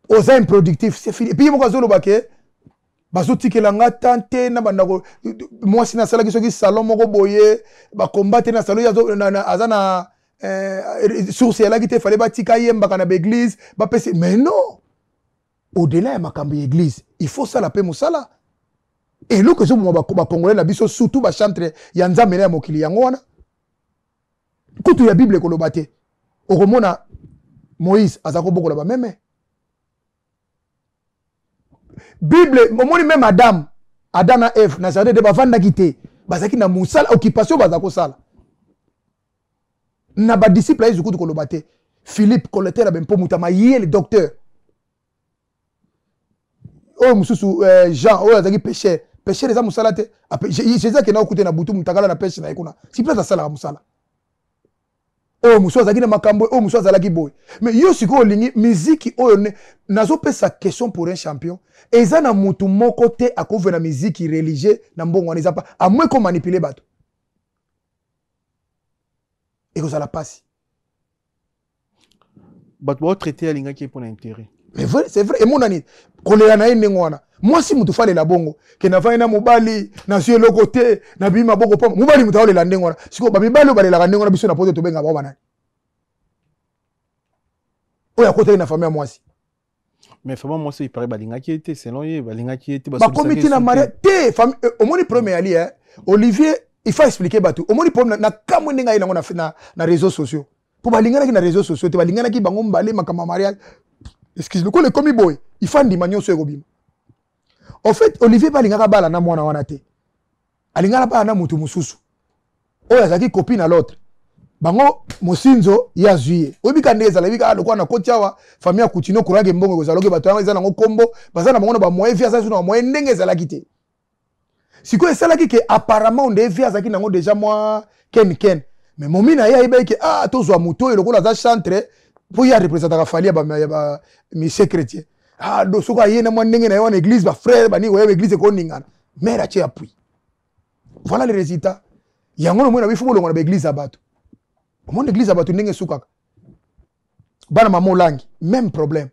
oza improductif c'est fini puis moko azolo bake bazo tikelanga tante na bandako moi si na sala kisoki salon moko boye ba combattre na salon ya azana source ya la kite fallait ba tika yemba kana ba église ba pese mais non au-delà ya makambi église il faut ça la paix musala et lo que zo mo ba congolais na biso surtout ba chantre ya nzambe na mokili yango wana kutu ya bible ko lobate okomona Moïse azako boko la ba meme Bible momoni même Adam na Eve na jardin de bavanda kité bazaki na musala occupation bazako sala na ba disciple ayi zukutu ko lobate Philippe collecteur ben po mutama yele docteur mususu Jean azaki pécheur les musala te Jésus ke na okuté na butu mutakala na pêche na ekuna si place sala musala muso azaki na makambo muso azalaki boy mais yo siko olingi musique oyo ne nazo pesa question pour un champion eza na mutu moko te akove na musique religieux na mbongo wana eza pa a moins ko manipuler bato et que ça la passe bato ba traiter alinga ki pour intérêt mais vrai c'est vrai et mon ani kolela na yende ngwana moi si mutu fale la bongo ke na vaina mobali na sur le côté na bima boko pa mobali mutu ole la ndengona siko ba mibali ba le la ndengona biso na poto to benga ba banani oyo akota na famille moi si mais famille moi si il paraît balinga qui était selon ye balinga qui était ba comité na mariage te famille au moni premier ali hein Olivier il faut expliquer bato au moni problème na kamwe ninga ina na réseaux sociaux pour balinga na réseaux sociaux te balinga ki bango mbale makama mariage excuse-moi ko le komi boy il faut ndimanyo so ekobima en fait Olivier balinga ka bala na mwana wana te alinga ba na mutu mususu oyo azaki copine à l'autre bango mosinzo ya zuye obika ndeza la bika lokwa na kotiawa famille kutino kurage mbongo kozaloke bato yango ezana ngo kombo bazana bango ba moyen via ça na moyen ndenge ezala kite siko esala ki ke apparemment on devia zaki nango déjà moi ken mais momina ya ibe ke tozwa muto e lokola za chantre pour ya représenter ka falia ba monsieur chrétien do soka yena mo ndenge na yo na église ba frère ba ni wo église ko ningana mais la tia appui voilà les résultats yango no mona bifu bolongo na église abato mon église abato ndenge sukaka bana mamo langi même problème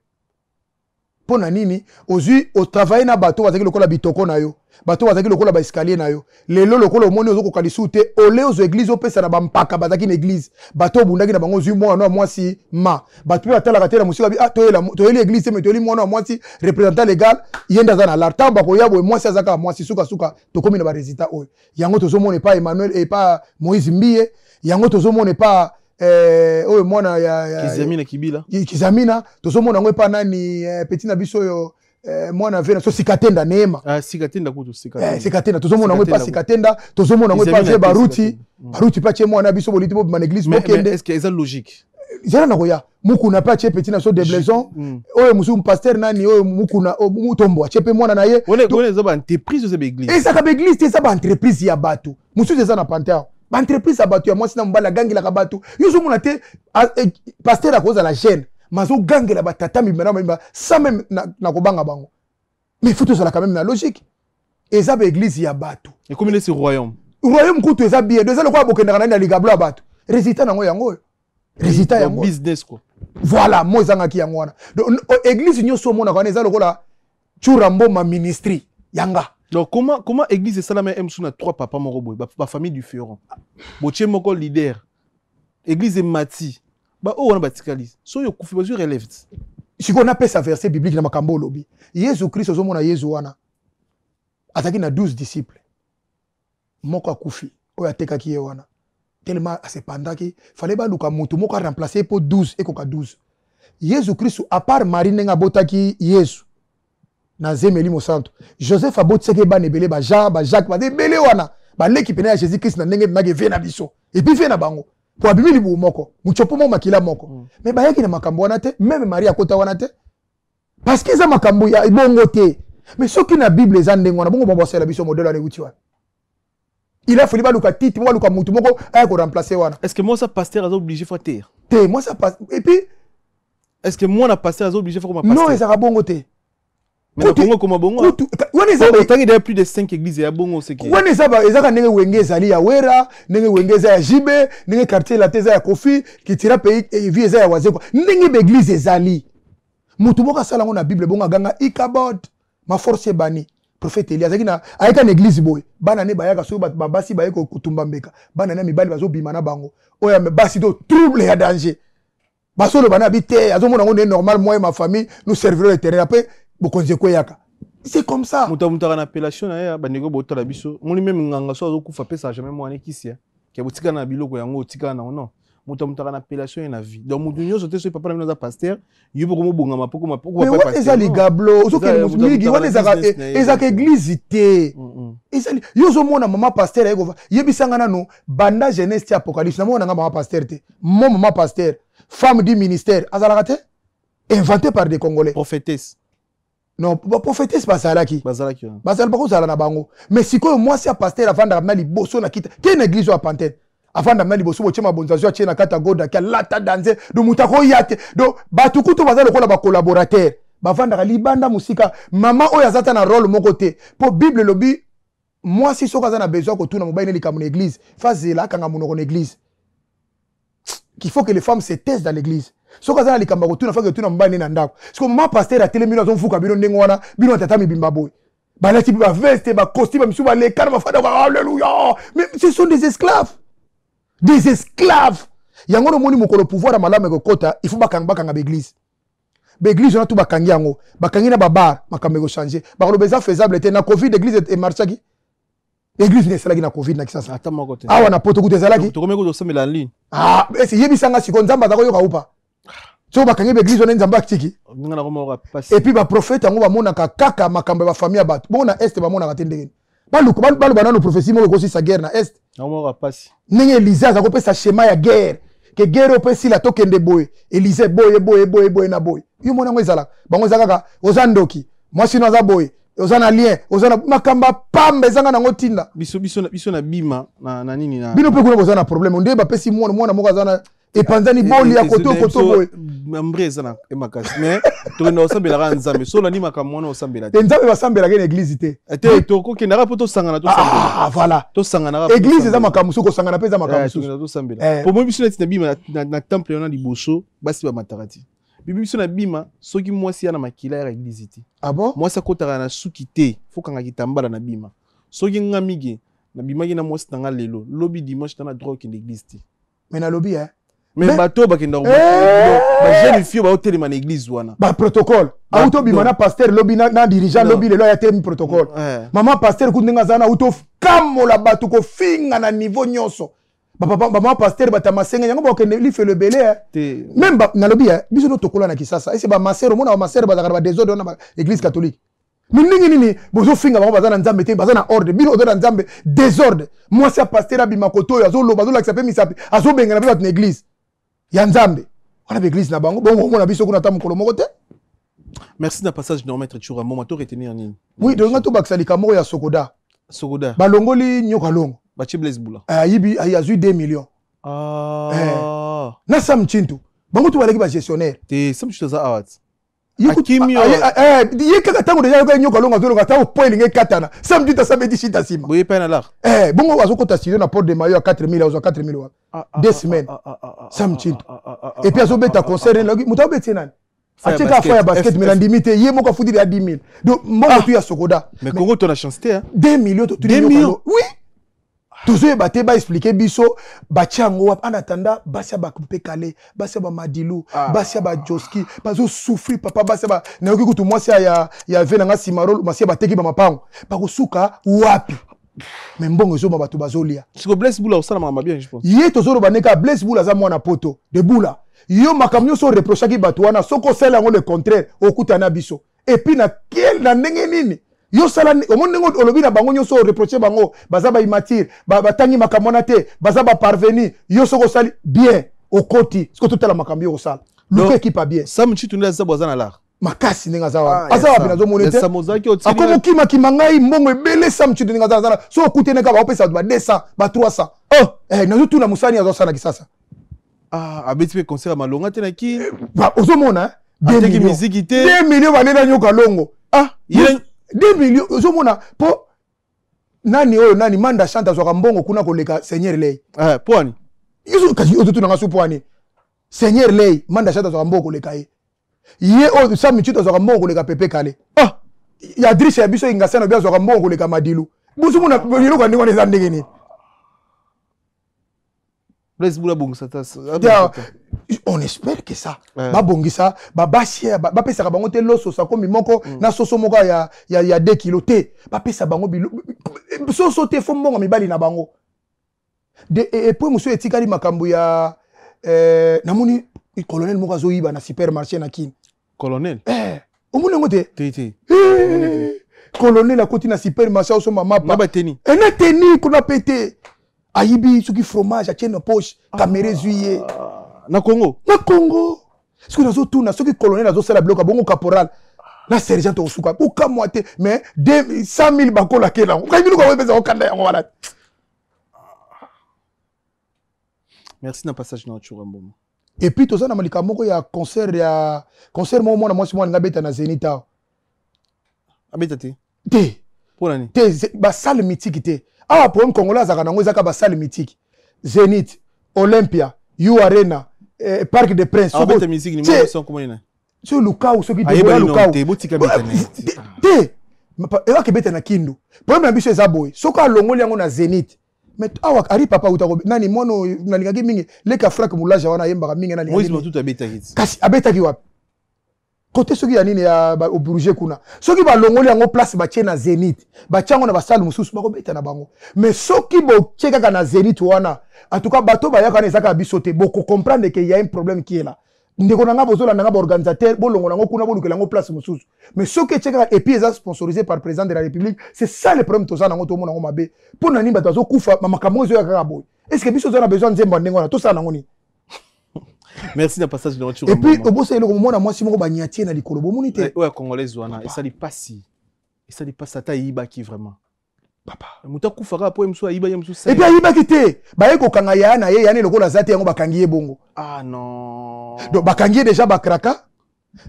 pona nini ozui au travail na bato bazaki lokola bitoko na yo bato bazaki lokola ba escalier na yo lelo lokola omoni ozoko kalisute ole ozo église opesa na bampaka bazaki na église bato bundaki na bango ozui mwana mwasi ma bato pe batala katela musika bi toyeli église mais toyeli mwana mwasi représentant légal yenda za na l'arta ba ko yabo mwasi azaka mwasi suka tokomi na ba résultat oyo yango tozomona pas Emmanuel et pas Moïse Mbie yango tozomona pas oyo mwana ya Kizamina Kibila Kizamina tozomona ngo pa nani petit na biso yo mwana vena so sikatenda neema sikatenda kutu sikatenda sikatenda tozomona ngo pa sikatenda tozomona ngo pa baruti pa che mwana biso boliti bo man église mokende est-ce que c'est logique zana na koya mukuna pa che petit na so de blaison oyo musu pasteur nani oyo mukuna mutombo che pe mwana na ye on za ba entreprise ze église esa ka église te sa ba entreprise ya bato musu ze na panthère ba entreprise ya bato ya mwasi na mbala gangela ka bato yuzo mona te pasteur a cause la chaîne mazo gangela ba tatami mena ça même na kobanga bango mais faut tout ça quand même la logique et ça ba église ya bato et comme c'est royaume kutu eza bien deux le quoi bokenda na ligablo bato résultat nango yango résultat yango business quoi voilà moi zanga ki yango wana donc église nyoso mona kana eza lokola churambo ma ministry yanga. Donc comment église et salama emsuna trois papas moroboy ba famille du Féron boche moko leader église et mati ba o wana batikalize so yo kufi bazu relève si qu'on appelle ça verset biblique na makambo lobi Yesu Christ zo mona Yesu wana ataki na 12 disciples moko akufi o ateka ki wana tellement asepandaki fallait ba luka mutu moko remplacer pour 12 et koka 12 Yesu Christ à part Marie nenga botaki Yesu na zemeli mo santo Joseph abotseke ba nebele ba Jean ba Jacques ba debele wana ba l'équipe na Jésus Christ na ndenge na ge na biso et puis fait na bango pour abimili bu moko muchopo mo makila moko mais ba yaki na makambo wana te même Marie akota wana te parce que za makambo ya ibongo te mais soki na Bible za ndenge wana bongo ba bosela biso modèle wana uti wana il a fallu ba luka titi mo luka mutu moko ay ko remplacer wana est-ce que moi ça pasteur a obligé faut terre te moi ça passe et puis est-ce que moi na pasteur a obligé faut comme pasteur non ça bongo te mais le Congo comme bongo wani za autant il y a plus de 5 églises ya bongo c'est qui wani za ba ezaka ndenge wengeza ali ya wera ndenge wengeza ya jibe ndenge quartier la teza ya kofi qui tira pays vie za ya wazeko ndenge be église ezali mutu boka sala ngo na Bible bonga ganga ikabod ma force bani prophète Elias akina ayeka na église boy bana ne bayaka so babasi bayeko kutumba mbeka bana na mibali bazo bima na bango oya me basi do trouble ya danger basolo bana bité azomona ngo normal moi et ma famille nous servirons le terrain après bokonze koyaka c'est comme ça muta na appellation na ya bandeko botala biso moni même nganga so azokufa pesa jamais moi nekisia ke botika na biloko yango otika na non muta na appellation na vie donc mutu nyoso te so papa na pasteur yibo ko mobunga mapoko mais what is ali gablo ozoke muziki what is ezaka église te ezali yozo mona mama pasteur ayeko yebisanga nano banda jeunesse ti apocalypse na mona nga mama pasteur te mama pasteur femme du ministère azalaka te inventé par des Congolais prophétesse. Non, prophétesse bazalaki. Bazalaki. Bazal bako zala na bango. Mais siko moi si a pasteur avant d'amener liboso na kita. Quelle église ou a pantene? Avant d'amener liboso bo chema bonzazo a chena kata goda ka lata danser do mutako yate. Do batukuto bazalo ko la ba collaborateur. Ba vanda libanda musika mama o yazata na rôle mon côté. Pour Bible lobby moi si soka za na besoin ko tuna mobile lika mon église. Fazela kanga mon église. Qu'il faut que les femmes se taisent dans l'église. So kaza likamba ko tuna fa ke tuna mbani na ndako. Siko mama pasteur a télémino zo mfuka bino ndengo wana bino tata mibimba boy. Ba lati ba veste ba costume misu ba le karma fada alléluia. Mais ce sont des esclaves. Des esclaves. Yango no moni mokolo pouvoir malame ko kota, il faut ba kanga ba l'église. L'église on a tout bakangi yango bakangi na babar makambe ko changer bakoloba eza faisable te na covid l'église est marchaki l'église ne salaki na covid na kisasa ata moko te awa na poto kutu ezalaki to komeko to sambela en ligne ese yebisanga siko nzamba za koyoka upa so bakangi l'église on nzamba kitiki ngana ko moko passe et puis ba prophète ngo bamona kaka makambe ba famille bato bona est bamona katendenge baluko balu banano prophétie moko ko si sa guerre na est moko passe nenge Élysée za ko pesa schéma ya guerre que guerre opesi la tokende boye Élysée boye na boye yo mona ngo ezala bango ezaka ozandoki moi sino za boye ozana lien ozana makamba pambe zanga nango tinda biso na bima na nini na bino pe kuna kozana problème onde ba pesi mwana moko azana epanzani boli ya koto boye mambre ezana emakasi mais to na osambela ka nzambe so la ni makambo wana osambela te nzambe basambela ke église te to ko kenda rapo to sangana to sambela voilà to sangana rapo église za makambo so ko sangana pe za makambo so to sambela pour moi biso na bima na temple na liboso basi ba matarati biso na bima soki mwasi ya na makila ya église te ah bon mwasi akotaka na suki te fokanga kitambala na bima soki ngamige na bima ki na mwasi tanga lelo lobi dimanche na droit ki l'église te mais na lobi mais bato bakenda ba jeune fille ba hotel na église wana ba protocole auto bima na pasteur lobi na dirigeant lobi lelo ya te protocole maman pasteur kundinga zana auto kamola bato ko finga na niveau nyonso maman pasteur batamasenga yango bakende li fait le belé même na lobi biso no tokola na kisasa ese ba masero mona ba masero ba zakara ba désordre na église catholique nini bozo finga bango bazana nzambe te bazana ordre bino ozo na nzambe désordre moi c'est pasteur abima koto yo azo lo bazo la sape misape azo benga na ba église ya nzambe wana église na bango bongo mona biso kuna ta mukolo moko te. Merci d'un passage de maître Tchoura moment to retenir nini oui donc ngato bakisali kamoko ya sokoda balongoli nyoka longo bachi Blaise Boula yibi azu 2 millions na Sam Chintu bango to baleki ba gestionnaire te Sam Chintu za awat Akimi yekaka tango deja ko nyoka longa zolo kata point linge katana Sam Chintu sa bedi shita sima boye pa na la bongo wazo kota studio na Porte de Mayo à 4000 à 4000 2 semaines Sam Chintu et puis azo beta concert là muta beti nani acheka fa ya basket mais limité ye moko fudi ya 10 000 donc mbongo tu ya sokoda mais Congo to na chance te 2 millions to 2 millions oui toujours baté ba expliquer biso bachango en attendant basia ba Pekale basia ba Madilu basia ba Joski bazo souffrir papa basia ba na yoki kutu mwasi ya venanga Simarol basia bateki ba mapango ba kosuka wapi mais mbongo zo bato bazolia siko Blaise Boula osala mama bien je pense ye tozoro baneka Blaise Boula za mwana poto de Boula yo makamyo so reprochaki bato wana soko sala ngo le contraire okutana biso et puis na quel na ndenge nini yo sala omonengo olobi na bango nyoso reprocher bango baza ba imatir batangi makamona te baza ba parvenir yo soko sali bien okoti siko totala makamyo osala luka ekipa bien Sam Chintu nda za bozana la makasi ninga zawa aza wapi nazo monete samozaki otili akomo kima ngai mbongo ebele Sam Chintu ninga zawa so okutene ka ba opesa ba 200 ba 300 nazo tuna musani azo sala kisasa abeti pe concert malonga te na ki ozo mona 2 millions banena nyoka longo 2 millions ozo mona po nani oyo nani manda chanta zoka mbongo kuna koleka Seigneur Lei poani yusu kasi ozo tuna ngasu poani Seigneur Lei manda chanta zoka mbongo koleka ye o Sam Chintu zoka mbongo koleka Pepe Kale ya drisha ya biso ingasana bia zoka mbongo koleka Madilu busu mona yelo kwa ndingo neza ndenge ni Blaise Boula bongisa on espère que ça ba bongisa ba basia ba pesa bango te loso sa komi moko na soso moko ya 2 kg te ba pesa bango soso te fo mbongo mibali na bango de et puis monsieur etikali makambo ya namoni colonel moko azoyiba na supermarché na kin colonel omoni ngo te te colonel akoti na supermarché oso mama ba teni na teni kuna pété ayibi soki fromage atie na poche caméra zuye na Congo soki nazo tuna soki colonel nazo sala bloka bongo caporal na sergent to suka uka moite mais 100 000 bakola kela ukayibi ko webeza okanda yango wala merci na passage na Tchoura Mboma et puis toza na malika moko ya concert mo mona mwasi mwana ngabeta na Zenith abeta te pour nani te ba salle mythique te awa problème congolais azaka nango ezaka ba salle mythique Zenith Olympia U Arena Parc des Princes abeta musique ni mo son comment ina so lukau soki de lukau te botika beta te eba ke beta na Kindu problème na biso eza boy soka longoli yango na Zenith mais awa ari papa utako nani mono nalingaki mingi leka frak mulaja wana yembaka mingi nani moi tout abeta kiti kasi abeta ki wapi côté soki ya nini ya au Bourget kuna soki ba longoli yango place ba tie na Zénith ba tiango na ba salle mususu ba ko beta na bango mais soki bo tie kaka na Zénith wana en tout cas bato ba yaka na ezaka bisote boko comprendre que il y a un problème qui est là ndeko nanga bozola nanga ba organisateur bo longo nango kuna bo lukela ngo place mususu mais soki tie kaka et puis ça sponsorisé par le président de la République c'est ça le problème toza nango to mona ngo mabe pour nani bato zo kufa makambo zo yaka boy est-ce que biso zo na besoin nzemba ndengo na to ça nango ni. Merci d'un passage de retour. Et puis, au bout, c'est le moment où moi, si je suis dans les colobes, ouais, congolais, et ça dit pas si. Et ça dit pas ça, t'as Iba qui vraiment. Papa. Mouta Koufara, pour Msou, Iba, Msou. Et puis, Iba qui était. Bah, eko kangaya na ye, yane le kola zate yango bakangiye bongo. Ah non. Donc, bakangiye déjà bakraka.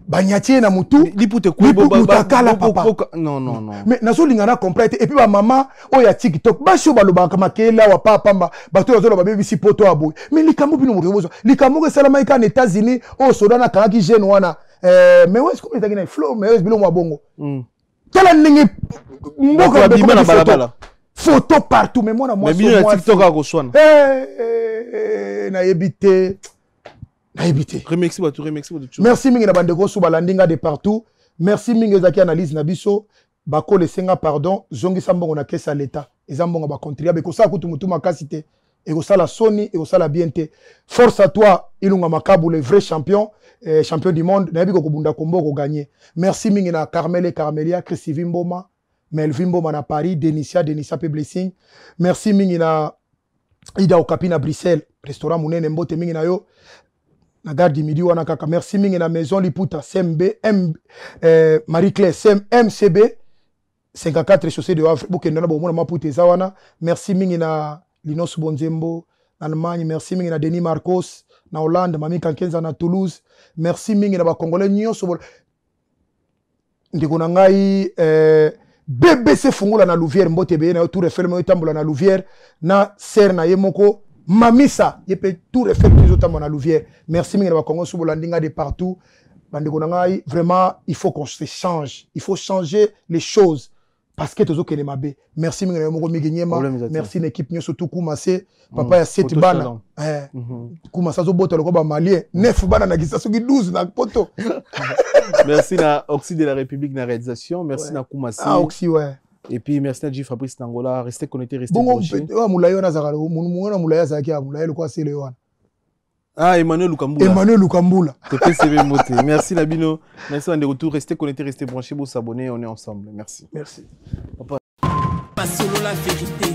Banyatiye na mutu. Lipute kouibo, kala papa. Non, non, non. Mais nazo lingana complète. Et puis, ba maman, oya TikTok. Ba sho balo ba kamakela wa papa mba. Ba to zo ba bébé si poto aboy. Mais likamu bino muribozo. Likamu ke salama ika na États-Unis. Oh, sodana kangaki jeune wana. Mais ouais, c'est comme les États-Unis. Flow, mais ouais, bilo mwa bongo. Kala ningi. Mboka bima na balabala. Photo partout. Mais moi na moi. Mais bino na TikTok a koswana. Na yebite. Remercie. Merci mingi na bandeko sou balandinga de partout. Merci mingi zaki analyse na biso. Bako le senga pardon. Zongi sambongo na kesa l'État. Ezambongo ba contribuer. Ko sa kutu mutu makasite. Et ko sa la Sony et ko sa la BNT. Force à toi Ilunga Makabu le vrai champion. Champion du monde. Na yebi ko bunda kombo ko gagner. Merci mingi na Carmel et Carmelia. Christy Vimboma. Melvin Boma na Paris. Denisia Pe Blessing. Merci mingi na Ida Okapi na Bruxelles. Restaurant Munene Mbote mingi na yo. Na garde du midi wana kaka. Merci mingi na maison Liputa CMB Marie-Claire MCB 54 chaussée de Havre bokenda na bomona maputa zawana. Merci mingi na Linos Bonzembo na Allemagne. Merci mingi na Denis Marcos na Hollande. Mami Kankenza na Toulouse. Merci mingi na ba Congolais nyonso ndeko na ngai BBC fungula na Louvière mbote be na Tour Eiffel mo tambola na Louvière na ser na yemoko Mamisa, il peut tout refaire plus autant à Louvière. Merci, Minga Congo, sous Landinga de partout. Vraiment, il faut qu'on se change. Il faut changer les choses. Parce que tout le monde merci, Minga merci, l'équipe, surtout Koumassé. Papa, il y a 7 bana. Koumassé, zo boto, le combat malien. 9 bana, na gisa, 12 na poto. Merci, na Oxy de la République, na réalisation. Merci, na Koumassé. Ah, Oxy, ouais. Et puis merci à Fabrice Nangola, restez connectés, restez branchés. Ah, Emmanuel Lukambula. Merci Nabino, merci de retour, restez connectés, restez branchés, vous s'abonner, on est ensemble. Merci. Merci. Pas solo la vérité.